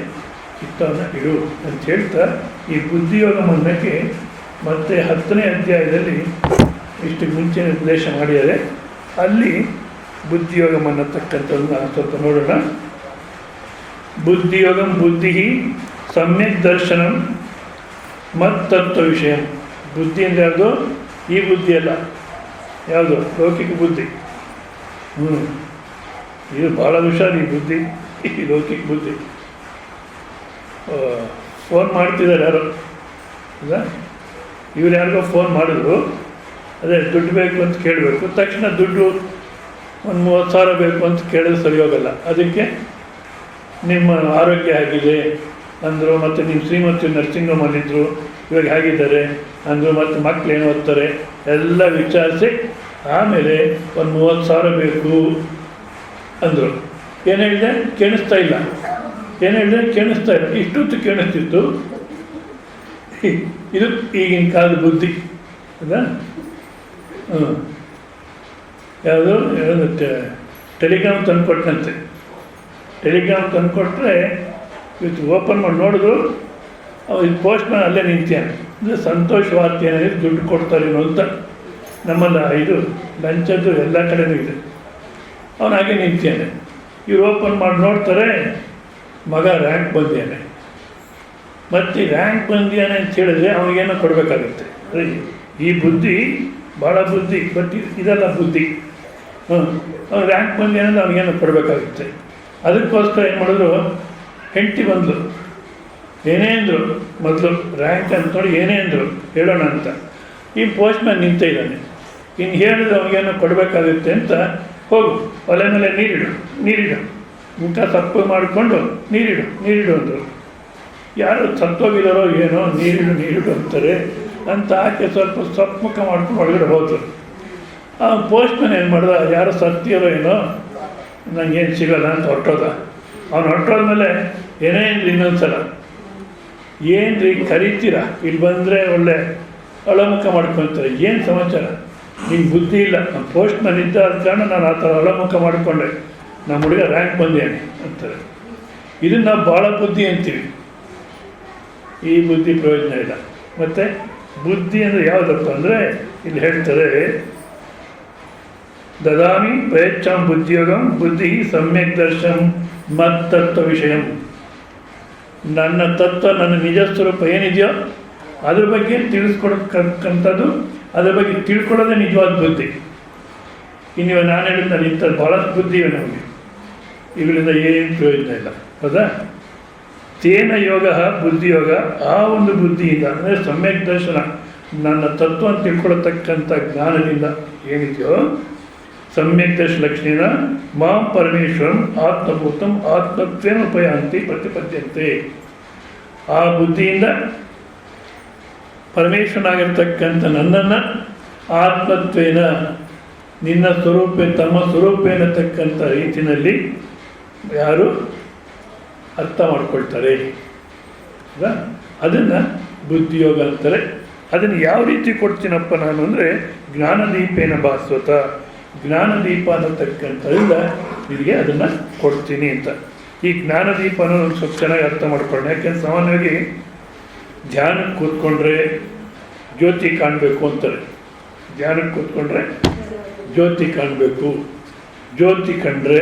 ಚಿತ್ತವನ್ನು ಇಡು ಅಂತ ಹೇಳ್ತಾ ಈ ಬುದ್ಧಿಯೋಗ ಮನ್ನಕ್ಕೆ ಮತ್ತೆ 10ನೇ ಅಧ್ಯಾಯದಲ್ಲಿ ಇಷ್ಟು ಮುಂಚೆ ಉಪದೇಶ ಮಾಡಿದ್ದಾರೆ. ಅಲ್ಲಿ ಬುದ್ಧಿಯೋಗ ಅನ್ನತಕ್ಕಂಥದ್ದನ್ನ ಸ್ವಲ್ಪ ನೋಡೋಣ. ಬುದ್ಧಿಯೋಗಂ ಬುದ್ಧಿ ಸಮ್ಯಕ್ ದರ್ಶನಂ ಮತ್ತತ್ವ ವಿಷಯ. ಬುದ್ಧಿ ಅಂದರೆ ಯಾವುದು, ಈ ಬುದ್ಧಿ ಅಲ್ಲ, ಯಾವುದು ಲೌಕಿಕ ಬುದ್ಧಿ. ಇದು ಭಾಳ ಹುಷಾರು ಈ ಬುದ್ಧಿ, ಈ ಲೌಕಿಕ ಬುದ್ಧಿ. ಫೋನ್ ಮಾಡ್ತಿದ್ದಾರೆ ಯಾರೋ, ಹೌದಾ, ಇವ್ರು ಯಾರಿಗೋ ಫೋನ್ ಮಾಡಿದ್ರು, ಅದೇ ದುಡ್ಡು ಬೇಕು ಅಂತ ಕೇಳಬೇಕು, ತಕ್ಷಣ ದುಡ್ಡು ಒಂದು 30,000 ಬೇಕು ಅಂತ ಕೇಳಿದ್ರೆ ಸರಿ ಹೋಗಲ್ಲ. ಅದಕ್ಕೆ ನಿಮ್ಮ ಆರೋಗ್ಯ ಹೇಗಿದೆ ಅಂದರು, ಮತ್ತು ನಿಮ್ಮ ಶ್ರೀಮತಿ ನರ್ಸಿಂಗ್ ಹೋಮಲ್ಲಿದ್ದರು, ಇವಾಗ ಹೇಗಿದ್ದಾರೆ ಅಂದರು, ಮತ್ತು ಮಕ್ಕಳು ಏನು ಓದ್ತಾರೆ ಎಲ್ಲ ವಿಚಾರಿಸಿ ಆಮೇಲೆ ಒಂದು 30,000 ಬೇಕು ಅಂದರು. ಏನು ಹೇಳಿದೆ, ಕೇಳಿಸ್ತಾ ಇಲ್ಲ, ಏನು ಹೇಳಿದೆ, ಕೇಳಿಸ್ತಾ ಇಲ್ಲ. ಇಷ್ಟೊತ್ತು ಕೇಳಿಸ್ತಿತ್ತು. ಇದು ಈಗಿನ ಕಾಲದ ಬುದ್ಧಿ ಹೌದಾ. ಯಾವುದು ಟೆಲಿಗ್ರಾಮ್ ತಂದುಕೊಟ್ಟಂತೆ, ಟೆಲಿಗ್ರಾಮ್ ತಂದುಕೊಟ್ರೆ ಇವತ್ತು ಓಪನ್ ಮಾಡಿ ನೋಡಿದ್ರು ಇದು ಪೋಸ್ಟ್ ಮ್ಯಾನ್ ಅಲ್ಲೇ ನಿಂತ್ಯಾನೆ. ಇದು ಸಂತೋಷ ವಾರ್ತೆ ಏನಾಗಿದೆ, ದುಡ್ಡು ಕೊಡ್ತಾರೇನೋ ಅಂತ. ನಮ್ಮಲ್ಲ ಇದು ಲಂಚದ್ದು ಎಲ್ಲ ಕಡೆನೂ ಇದೆ. ಅವನು ಹಾಗೆ ನಿಂತ್ಯಾನೆ. ಇವ್ರು ಓಪನ್ ಮಾಡಿ ನೋಡ್ತಾರೆ, ಮಗ ರ್ಯಾಂಕ್ ಬಂದಿಯಾನೆ. ಮತ್ತು ರ್ಯಾಂಕ್ ಬಂದಿಯಾನೆ ಅಂತ ಹೇಳಿದ್ರೆ ಅವನಿಗೇನೋ ಕೊಡಬೇಕಾಗುತ್ತೆ. ಈ ಬುದ್ಧಿ ಭಾಳ ಬುದ್ಧಿ, ಬಟ್ ಇದೆಲ್ಲ ಬುದ್ಧಿ. ಅವ್ನು ರ್ಯಾಂಕ್ ಬಂದಿಯಾನಂದ್ರೆ ಅವನಿಗೇನೋ ಕೊಡಬೇಕಾಗುತ್ತೆ. ಅದಕ್ಕೋಸ್ಕರ ಏನು ಮಾಡಿದ್ರು, ಹೆಂಡತಿ ಬಂದಳು, ಏನೇ ಅಂದರು ಮೊದಲು ರ್ಯಾಂಕ್ ಅಂತ ನೋಡಿ ಏನೇ ಅಂದರು ಹೇಳೋಣ ಅಂತ. ಈ ಪೋಸ್ಟ್ ಮ್ಯಾನ್ ನಿಂತ ಇದ್ದಾನೆ, ಇನ್ನು ಹೇಳಿದ್ರೆ ಅವನಿಗೇನೋ ಕೊಡಬೇಕಾಗುತ್ತೆ ಅಂತ, ಹೋಗು ಒಲೆ ಮೇಲೆ ನೀರಿಡು ಇಂಥ ತಪ್ಪು ಮಾಡಿಕೊಂಡು ನೀರಿಡು ಅಂದರು. ಯಾರು ಸತ್ತೋಗಿದಾರೋ ಏನೋ ನೀರಿಡು ಅಂತಾರೆ ಅಂತ ಆಕೆ ಸ್ವಲ್ಪ ಸತ್ಮುಖ ಮಾಡ್ಕೊಂಡು ಒಳಗಡೆ ಹೋದ್ರು. ಆ ಪೋಸ್ಟ್ ಮ್ಯಾನ್ ಏನು ಮಾಡ್ದ, ಯಾರೋ ಸತ್ತಿರೋ ಏನೋ ನನಗೇನು ಸಿಗೋಲ್ಲ ಅಂತ ಹೊರಟೋದ. ಅವ್ನು ಹೊರಟೋದ್ಮೇಲೆ ಏನೇ ಅಂದ್ರಿ ಇನ್ನೊಂದ್ಸಲ, ಏನ್ರಿ ಕರಿತೀರಾ, ಇಲ್ಲಿ ಬಂದರೆ ಒಳ್ಳೆ ಅಳಮುಖ ಮಾಡ್ಕೊತಾರೆ, ಏನು ಸಮಾಚಾರ, ನಿಂಗೆ ಬುದ್ಧಿ ಇಲ್ಲ. ನಮ್ಮ ಪೋಸ್ಟ್ ಮ್ಯಾನ್ ಇದ್ದ ಆದ ಕಾರಣ ನಾನು ಆ ಥರ ಅಳಮುಖ ಮಾಡಿಕೊಂಡೆ, ನಮ್ಮ ಹುಡುಗ ರ್ಯಾಂಕ್ ಬಂದೇನೆ ಅಂತಾರೆ. ಇದನ್ನು ನಾವು ಭಾಳ ಬುದ್ಧಿ ಅಂತೀವಿ, ಈ ಬುದ್ಧಿ ಪ್ರಯೋಜನ ಇಲ್ಲ. ಮತ್ತು ಬುದ್ಧಿ ಅಂದರೆ ಯಾವುದಪ್ಪ ಅಂದರೆ ಇಲ್ಲಿ ಹೇಳ್ತಾರೆ, ದದಾಮಿ ಪ್ರಯಚ್ಛಾಂ ಬುದ್ಧಿಯೋಗಂ ಬುದ್ಧಿ ಸಮ್ಯಕ್ ದರ್ಶನಂ ಮತ್ತತ್ವ ವಿಷಯಂ. ನನ್ನ ತತ್ವ, ನನ್ನ ನಿಜ ಸ್ವರೂಪ ಏನಿದೆಯೋ ಅದ್ರ ಬಗ್ಗೆ ತಿಳಿಸ್ಕೊಡಕ್ಕಂಥದ್ದು, ಅದ್ರ ಬಗ್ಗೆ ತಿಳ್ಕೊಳ್ಳೋದೇ ನಿಜವಾದ ಬುದ್ಧಿ. ಇನ್ನು ನಾನು ಹೇಳಿದ್ನಲ್ಲಿ ಇಂಥದ್ದು ಭಾಳಷ್ಟು ಬುದ್ಧಿ ಇವೆ ನಮಗೆ, ಇವುಗಳಿಂದ ಏನು ಪ್ರಯೋಜನ ಇಲ್ಲ. ಹೌದಾ? ತೇನ ಯೋಗ ಬುದ್ಧಿಯೋಗ, ಆ ಒಂದು ಬುದ್ಧಿಯಿಂದ ಅಂದರೆ ಸಮ್ಯಕ್ ದರ್ಶನ, ನನ್ನ ತತ್ವ ಅಂತ ತಿಳ್ಕೊಳ್ಳತಕ್ಕಂಥ ಜ್ಞಾನದಿಂದ ಏನಿದೆಯೋ ಸಮ್ಯಕ್ ದರ್ಶನ ಲಕ್ಷಣ ಮಾಂ ಪರಮೇಶ್ವರಂ ಆತ್ಮಭೂತಂ ಆತ್ಮತ್ವೇನ ಉಪಯಾಂತಿ ಪ್ರತಿಪದ್ಯಂತೆ. ಆ ಬುದ್ಧಿಯಿಂದ ಪರಮೇಶ್ವರನಾಗಿರ್ತಕ್ಕಂಥ ನನ್ನನ್ನು ಆತ್ಮತ್ವೇನ, ನಿನ್ನ ಸ್ವರೂಪ, ತಮ್ಮ ಸ್ವರೂಪ ಎನ್ನತಕ್ಕಂಥ ರೀತಿಯಲ್ಲಿ ಯಾರು ಅರ್ಥ ಮಾಡ್ಕೊಳ್ತಾರೆ, ಅದನ್ನು ಬುದ್ಧಿಯೋಗ ಅಂತಾರೆ. ಅದನ್ನು ಯಾವ ರೀತಿ ಕೊಡ್ತೀನಪ್ಪ ನಾನು ಅಂದರೆ ಜ್ಞಾನದೀಪೇನ ಭಾಸ್ವತ, ಜ್ಞಾನದೀಪ ಅನ್ನತಕ್ಕಂಥದ್ರಿಂದ ನಿನಗೆ ಅದನ್ನು ಕೊಡ್ತೀನಿ ಅಂತ. ಈ ಜ್ಞಾನದೀಪನ ಒಂದು ಸ್ವಲ್ಪ ಚೆನ್ನಾಗಿ ಅರ್ಥ ಮಾಡ್ಕೊಳ್ಳೋಣ. ಯಾಕೆಂದ್ರೆ ಸಾಮಾನ್ಯವಾಗಿ ಧ್ಯಾನಕ್ಕೆ ಕೂತ್ಕೊಂಡ್ರೆ ಜ್ಯೋತಿ ಕಾಣಬೇಕು ಅಂತಾರೆ. ಧ್ಯಾನಕ್ಕೆ ಕೂತ್ಕೊಂಡ್ರೆ ಜ್ಯೋತಿ ಕಾಣಬೇಕು, ಜ್ಯೋತಿ ಕಂಡ್ರೆ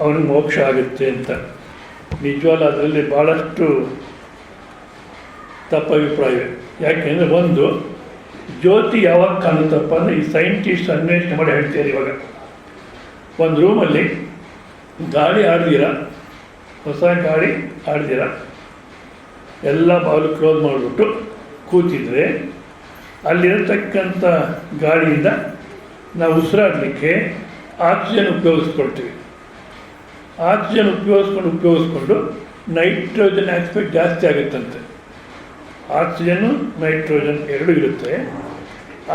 ಅವನಿಗೆ ಮೋಕ್ಷ ಆಗುತ್ತೆ ಅಂತ. ನಿಜವಲ್ಲ, ಅದರಲ್ಲಿ ಭಾಳಷ್ಟು ತಪ್ಪಭಿಪ್ರಾಯವೆ. ಯಾಕೆಂದರೆ ಒಂದು ಜ್ಯೋತಿ ಯಾವಾಗ ಕಾಣುತ್ತಪ್ಪ ಅಂದರೆ ಈ ಸೈಂಟಿಸ್ಟ್ ಅನ್ವೇಷಣೆ ಮಾಡಿ ಹೇಳ್ತಾರೆ. ಇವಾಗ ಒಂದು ರೂಮಲ್ಲಿ ಗಾಳಿ ಆಡ್ದಿರ, ಹೊಸ ಗಾಳಿ ಆಡ್ದಿರ, ಎಲ್ಲ ಬಾಗಿಲು ಕ್ಲೋಸ್ ಮಾಡಿಬಿಟ್ಟು ಕೂತಿದ್ರೆ ಅಲ್ಲಿರತಕ್ಕಂಥ ಗಾಳಿಯಿಂದ ನಾವು ಉಸಿರಾಡಲಿಕ್ಕೆ ಆಕ್ಸಿಜನ್ ಉಪಯೋಗಿಸ್ಕೊಳ್ತೀವಿ. ಆಕ್ಸಿಜನ್ ಉಪಯೋಗಿಸ್ಕೊಂಡು ನೈಟ್ರೋಜನ್ ಆಸ್ಪೆಕ್ಟ್ ಜಾಸ್ತಿ ಆಗುತ್ತಂತೆ. ಆಕ್ಸಿಜನ್ನು ನೈಟ್ರೋಜನ್ ಎರಡೂ ಇರುತ್ತೆ.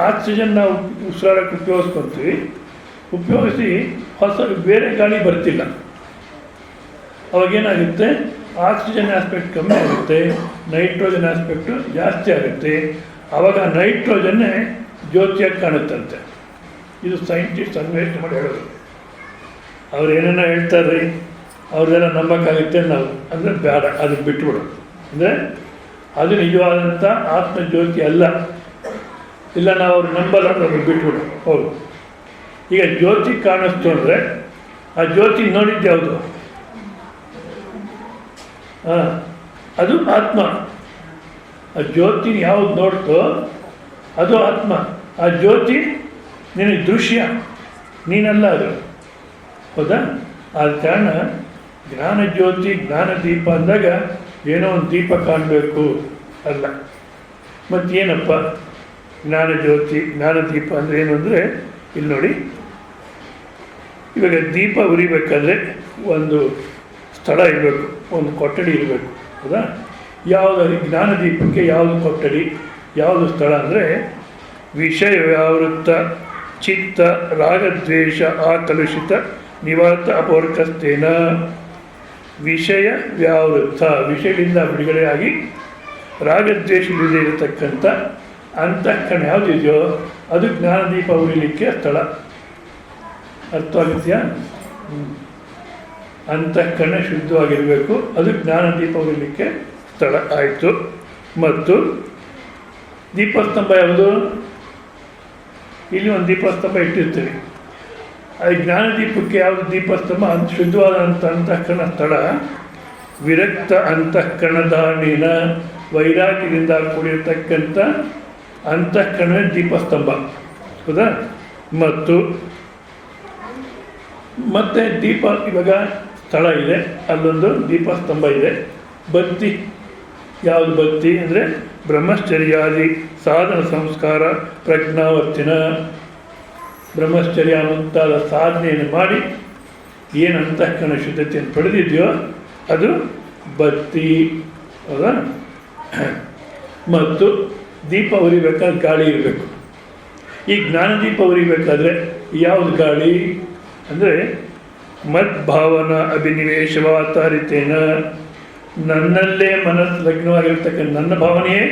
ಆಕ್ಸಿಜನ್ ನಾವು ಉಸಿರಾಡಕ್ಕೆ ಉಪಯೋಗಿಸಿ ಹೊಸ ಬೇರೆ ಗಾಳಿ ಬರ್ತಿಲ್ಲ. ಅವಾಗೇನಾಗುತ್ತೆ, ಆಕ್ಸಿಜನ್ ಆಸ್ಪೆಕ್ಟ್ ಕಮ್ಮಿ ಆಗುತ್ತೆ, ನೈಟ್ರೋಜನ್ ಆಸ್ಪೆಕ್ಟು ಜಾಸ್ತಿ ಆಗುತ್ತೆ. ಆವಾಗ ನೈಟ್ರೋಜನ್ನೇ ಜ್ಯೋತಿಯಾಗಿ ಕಾಣುತ್ತಂತೆ. ಇದು ಸೈಂಟಿಸ್ಟ್ ಅನ್ವೇಷಣೆ ಮಾಡಿ ಹೇಳೋದು. ಅವ್ರು ಏನೇನೋ ಹೇಳ್ತಾರೆ, ಅವ್ರದ್ದೆಲ್ಲ ನಂಬಕ್ಕಾಗುತ್ತೆ ನಾವು ಅಂದರೆ ಬೇಡ, ಅದನ್ನು ಬಿಟ್ಬಿಡು. ಅಂದರೆ ಅದು ನಿಜವಾದಂಥ ಆತ್ಮಜ್ಯೋತಿ ಅಲ್ಲ. ಇಲ್ಲ, ನಾವು ಅವ್ರು ನಂಬಲ್ಲ, ಅದನ್ನು ಬಿಟ್ಬಿಡು. ಹೌದು, ಈಗ ಜ್ಯೋತಿ ಕಾಣಿಸ್ತು ಅಂದರೆ ಆ ಜ್ಯೋತಿ ನೋಡಿದ್ದು ಯಾವುದು? ಅದು ಆತ್ಮ. ಆ ಜ್ಯೋತಿ ಯಾವುದು ನೋಡ್ತೋ ಅದು ಆತ್ಮ. ಆ ಜ್ಯೋತಿ ನಿನಗೆ ದೃಶ್ಯ, ನೀನಲ್ಲ ಅದು. ಹೌದಾ? ಆದ ಕಾರಣ ಜ್ಞಾನ ಜ್ಯೋತಿ, ಜ್ಞಾನ ದೀಪ ಅಂದಾಗ ಏನೋ ಒಂದು ದೀಪ ಕಾಣಬೇಕು ಅಲ್ಲ. ಮತ್ತೇನಪ್ಪ ಜ್ಞಾನ ಜ್ಯೋತಿ, ಜ್ಞಾನ ದೀಪ ಅಂದರೆ ಏನು ಅಂದರೆ, ಇಲ್ಲಿ ನೋಡಿ, ಇವಾಗ ದೀಪ ಉರಿಬೇಕಾದ್ರೆ ಒಂದು ಸ್ಥಳ ಇರಬೇಕು, ಒಂದು ಕೊಠಡಿ ಇರಬೇಕು. ಹೌದಾ? ಯಾವುದು ಜ್ಞಾನ ದೀಪಕ್ಕೆ ಯಾವುದು ಕೊಠಡಿ, ಯಾವುದು ಸ್ಥಳ ಅಂದರೆ ವಿಷಯ ವ್ಯಾವೃತ್ತ ಚಿತ್ತ ರಾಗದ್ವೇಷ ಆಕಲುಷಿತ ನಿವಾತ ಅಪವರ್ಕಸ್ತೇನ. ವಿಷಯ ವ್ಯಾವೃತ್ತ, ವಿಷಯದಿಂದ ಬಿಡುಗಡೆಯಾಗಿ ರಾಗದ್ವೇಷವಿಲ್ಲದೆ ಇರತಕ್ಕಂಥ ಅಂತಃಕರಣ ಯಾವುದಿದೆಯೋ ಅದು ಜ್ಞಾನದೀಪ ಉರಿಲಿಕ್ಕೆ ಸ್ಥಳ. ಅರ್ಥವಾಗುತ್ತೆಯಾ? ಅಂತಃಕರಣ ಶುದ್ಧವಾಗಿರಬೇಕು, ಅದು ಜ್ಞಾನದೀಪ ಉರಿಲಿಕ್ಕೆ ಸ್ಥಳ ಆಯಿತು. ಮತ್ತು ದೀಪಸ್ತಂಭ ಯಾವುದು? ಇಲ್ಲಿ ಒಂದು ದೀಪಸ್ತಂಭ ಇಟ್ಟಿರ್ತೀವಿ. ಅದು ಜ್ಞಾನದೀಪಕ್ಕೆ ಯಾವುದು ದೀಪಸ್ತಂಭ? ಅಂತ ಶುದ್ಧವಾದಂಥ ಅಂತಃಕರಣ ಸ್ಥಳ. ವಿರಕ್ತ ಅಂತಃಕರಣದಾನೇನ, ವೈರಾಗ್ಯದಿಂದ ಕೂಡಿರತಕ್ಕಂಥ ಅಂತಃಕರಣ ದೀಪಸ್ತಂಭ. ಹೌದಾ? ಮತ್ತು ದೀಪ, ಇವಾಗ ಸ್ಥಳ ಇದೆ, ಅಲ್ಲೊಂದು ದೀಪಸ್ತಂಭ ಇದೆ. ಬತ್ತಿ ಯಾವುದು? ಬತ್ತಿ ಅಂದರೆ ಬ್ರಹ್ಮಚರ್ಯಾದಿ ಸಾಧನ ಸಂಸ್ಕಾರ ಪ್ರಜ್ಞಾವರ್ತಿನ. ಬ್ರಹ್ಮಚರ್ಯ ಮುಂತಾದ ಸಾಧನೆಯನ್ನು ಮಾಡಿ ಏನು ಅಂತಃಕರಣ ಶುದ್ಧತೆಯನ್ನು ಪಡೆದಿದೆಯೋ ಅದು ಬತ್ತಿ. ಹೌದಾ? ಮತ್ತು ದೀಪ ಉರಿಬೇಕಾದ್ರೆ ಗಾಳಿ ಇರಬೇಕು. ಈ ಜ್ಞಾನದೀಪ ಉರಿಬೇಕಾದ್ರೆ ಯಾವುದು ಗಾಳಿ ಅಂದರೆ ಮದ್ಭಾವನಾ ಅಭಿನಿವೇಶವಾತಾರಿತೇನ, ನನ್ನಲ್ಲೇ ಮನಸ್ಸು ಲಗ್ನವಾಗಿರ್ತಕ್ಕಂಥ, ನನ್ನ ಭಾವನೆಯೇ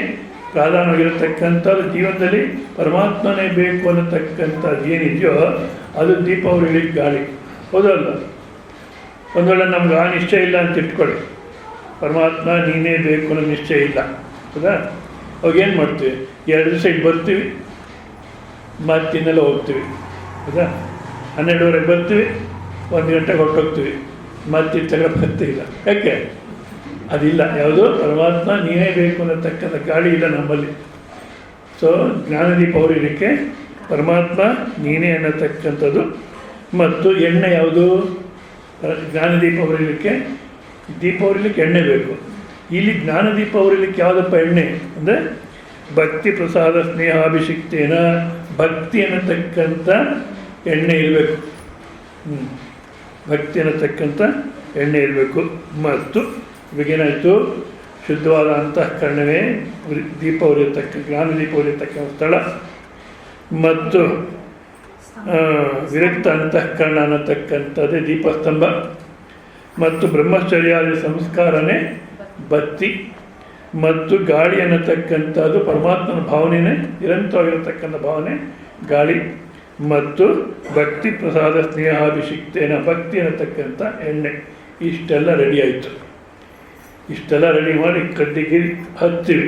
ಪ್ರಧಾನವಾಗಿರತಕ್ಕಂಥದ್ದು, ಜೀವನದಲ್ಲಿ ಪರಮಾತ್ಮನೇ ಬೇಕು ಅನ್ನತಕ್ಕಂಥದ್ದು ಏನಿದೆಯೋ ಅದು ದೀಪ ಉರಿಲಿಕ್ಕೆ ಗಾಳಿ. ಹೌದಲ್ಲ? ಒಂದು ವೇಳೆ ನಮ್ಗೆ ಆ ನಿಶ್ಚಯ ಇಲ್ಲ ಅಂತ ಇಟ್ಕೊಳ್ಳಿ, ಪರಮಾತ್ಮ ನೀನೇ ಬೇಕು ಅನ್ನೋ ನಿಶ್ಚಯ ಇಲ್ಲ. ಹೌದಾ? ಅವಾಗೇನು ಮಾಡ್ತೀವಿ? 2 ದಿವಸ ಇಲ್ಲಿ ಬರ್ತೀವಿ, ಮತ್ತಿನ್ನೆಲ್ಲ ಹೋಗ್ತೀವಿ. ಹೌದಾ? 12:30 ಬರ್ತೀವಿ, 1 ಗಂಟೆಗೆ ಹೊರಟೋಗ್ತೀವಿ, ಮತ್ತೆ ಬರ್ತೀವಿಲ್ಲ. ಯಾಕೆ? ಅದಿಲ್ಲ. ಯಾವುದು? ಪರಮಾತ್ಮ ನೀನೇ ಬೇಕು ಅನ್ನತಕ್ಕಂಥ ಗಾಳಿ ಇಲ್ಲ ನಮ್ಮಲ್ಲಿ. ಸೊ ಜ್ಞಾನದೀಪ ಉರಿಲಿಕ್ಕೆ ಪರಮಾತ್ಮ ನೀನೇ ಅನ್ನತಕ್ಕಂಥದ್ದು. ಮತ್ತು ಎಣ್ಣೆ ಯಾವುದು? ಜ್ಞಾನದೀಪ ಉರಿಲಿಕ್ಕೆ, ದೀಪ ಉರಿಲಿಕ್ಕೆ ಎಣ್ಣೆ ಬೇಕು. ಇಲ್ಲಿ ಜ್ಞಾನದೀಪ ಉರಿಲಿಕ್ಕೆ ಯಾವುದಪ್ಪ ಎಣ್ಣೆ ಅಂದರೆ ಭಕ್ತಿ ಪ್ರಸಾದ ಸ್ನೇಹಾಭಿಷಿಕ್ತೇನ, ಭಕ್ತಿ ಅನ್ನತಕ್ಕಂಥ ಎಣ್ಣೆ ಇರಬೇಕು. ಭಕ್ತಿ ಅನ್ನತಕ್ಕಂಥ ಎಣ್ಣೆ ಇರಬೇಕು. ಮತ್ತು ಇವಾಗೇನಾಯಿತು, ಶುದ್ಧವಾದ ಅಂತಃಕರಣವೇ ದೀಪ ಉರಿಯತಕ್ಕ, ಜ್ಞಾನದೀಪ ಉರಿಯತಕ್ಕ ಸ್ಥಳ. ಮತ್ತು ವಿರಕ್ತ ಅಂತಃಕರಣ ಅನ್ನತಕ್ಕಂಥದ್ದೇ ದೀಪಸ್ತಂಭ. ಮತ್ತು ಬ್ರಹ್ಮಚರ್ಯಾದಿ ಸಂಸ್ಕಾರನೇ ಬತ್ತಿ. ಮತ್ತು ಗಾಳಿ ಅನ್ನತಕ್ಕಂಥದ್ದು ಪರಮಾತ್ಮನ ಭಾವನೆಯೇ, ನಿರಂತರವಾಗಿರತಕ್ಕಂಥ ಭಾವನೆ ಗಾಳಿ. ಮತ್ತು ಭಕ್ತಿ ಪ್ರಸಾದ ಸ್ನೇಹಾಭಿಷಿಕ್ತೇನ, ಭಕ್ತಿ ಅನ್ನತಕ್ಕಂಥ ಎಣ್ಣೆ. ಇಷ್ಟೆಲ್ಲ ರೆಡಿ ಆಯಿತು. ಇಷ್ಟೆಲ್ಲ ರೆಡಿ ಮಾಡಿ ಕಡ್ಡಿಗೆ ಹಚ್ತೀವಿ.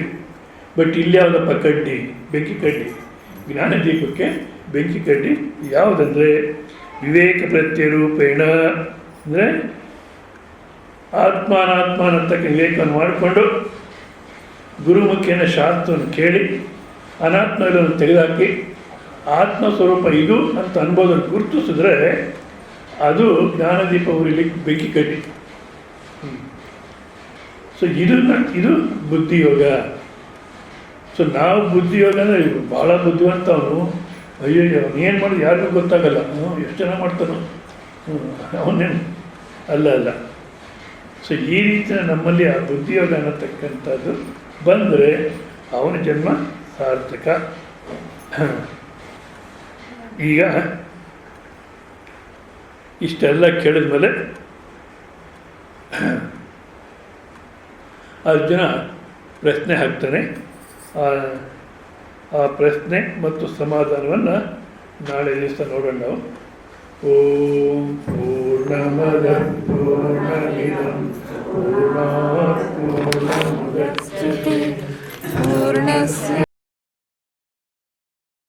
ಬಟ್ ಇಲ್ಲಿ ಯಾವುದಪ್ಪ ಕಡ್ಡಿ? ಬೆಂಕಿ ಕಡ್ಡಿ. ಜ್ಞಾನದೀಪಕ್ಕೆ ಬೆಂಕಿ ಕಡ್ಡಿ ಯಾವುದಂದರೆ ವಿವೇಕ ಪ್ರತ್ಯರೂಪೇಣ, ಅಂದರೆ ಆತ್ಮಾನಾತ್ಮ ಅನ್ನತಕ್ಕ ವಿವೇಕವನ್ನು ಮಾಡಿಕೊಂಡು ಗುರುಮುಖೇನ ಶಾಸ್ತ್ರವನ್ನು ಕೇಳಿ ಅನಾತ್ಮಗಳನ್ನು ತೆಗೆದುಹಾಕಿ ಆತ್ಮಸ್ವರೂಪ ಇದು ಅಂತ ಅನುಭವದಲ್ಲಿ ಗುರುತಿಸಿದ್ರೆ ಅದು ಜ್ಞಾನದೀಪ ಉರಿಲಿಕ್ಕೆ ಬೆಂಕಿ ಕಡ್ಡಿ. ಸೊ ಇದು ಬುದ್ಧಿಯೋಗ. ಸೊ ನಾವು ಬುದ್ಧಿಯೋಗ ಅಂದರೆ ಭಾಳ ಬುದ್ಧಿವಂತ ಅವನು, ಅಯ್ಯಯ್ಯೋ ಏನು ಮಾಡೋದು ಯಾರಿಗೂ ಗೊತ್ತಾಗಲ್ಲ, ಎಷ್ಟು ಜನ ಮಾಡ್ತಾನೋ ಅವನೇನು ಅಲ್ಲ. ಸೊ ಈ ರೀತಿ ನಮ್ಮಲ್ಲಿ ಆ ಬುದ್ಧಿಯೋಗ ಅನ್ನತಕ್ಕಂಥದ್ದು ಬಂದರೆ ಅವನ ಜನ್ಮ ಸಾರ್ಥಕ. ಈಗ ಇಷ್ಟೆಲ್ಲ ಕೇಳಿದ್ಮೇಲೆ ಅರ್ಜುನ ಪ್ರಶ್ನೆ ಹಾಕ್ತಾನೆ. ಆ ಪ್ರಶ್ನೆ ಮತ್ತು ಸಮಾಧಾನವನ್ನು ನಾಳೆ ದಿವಸ ನೋಡೋಣ ನಾವು. ಓಂ ಪೂರ್ಣಮದ ಪೂರ್ಣಮಿದಂ ಪೂರ್ಣಾತ್ ಪೂರ್ಣಮುದಚ್ಯತೆ ಪೂರ್ಣಸ್ಯ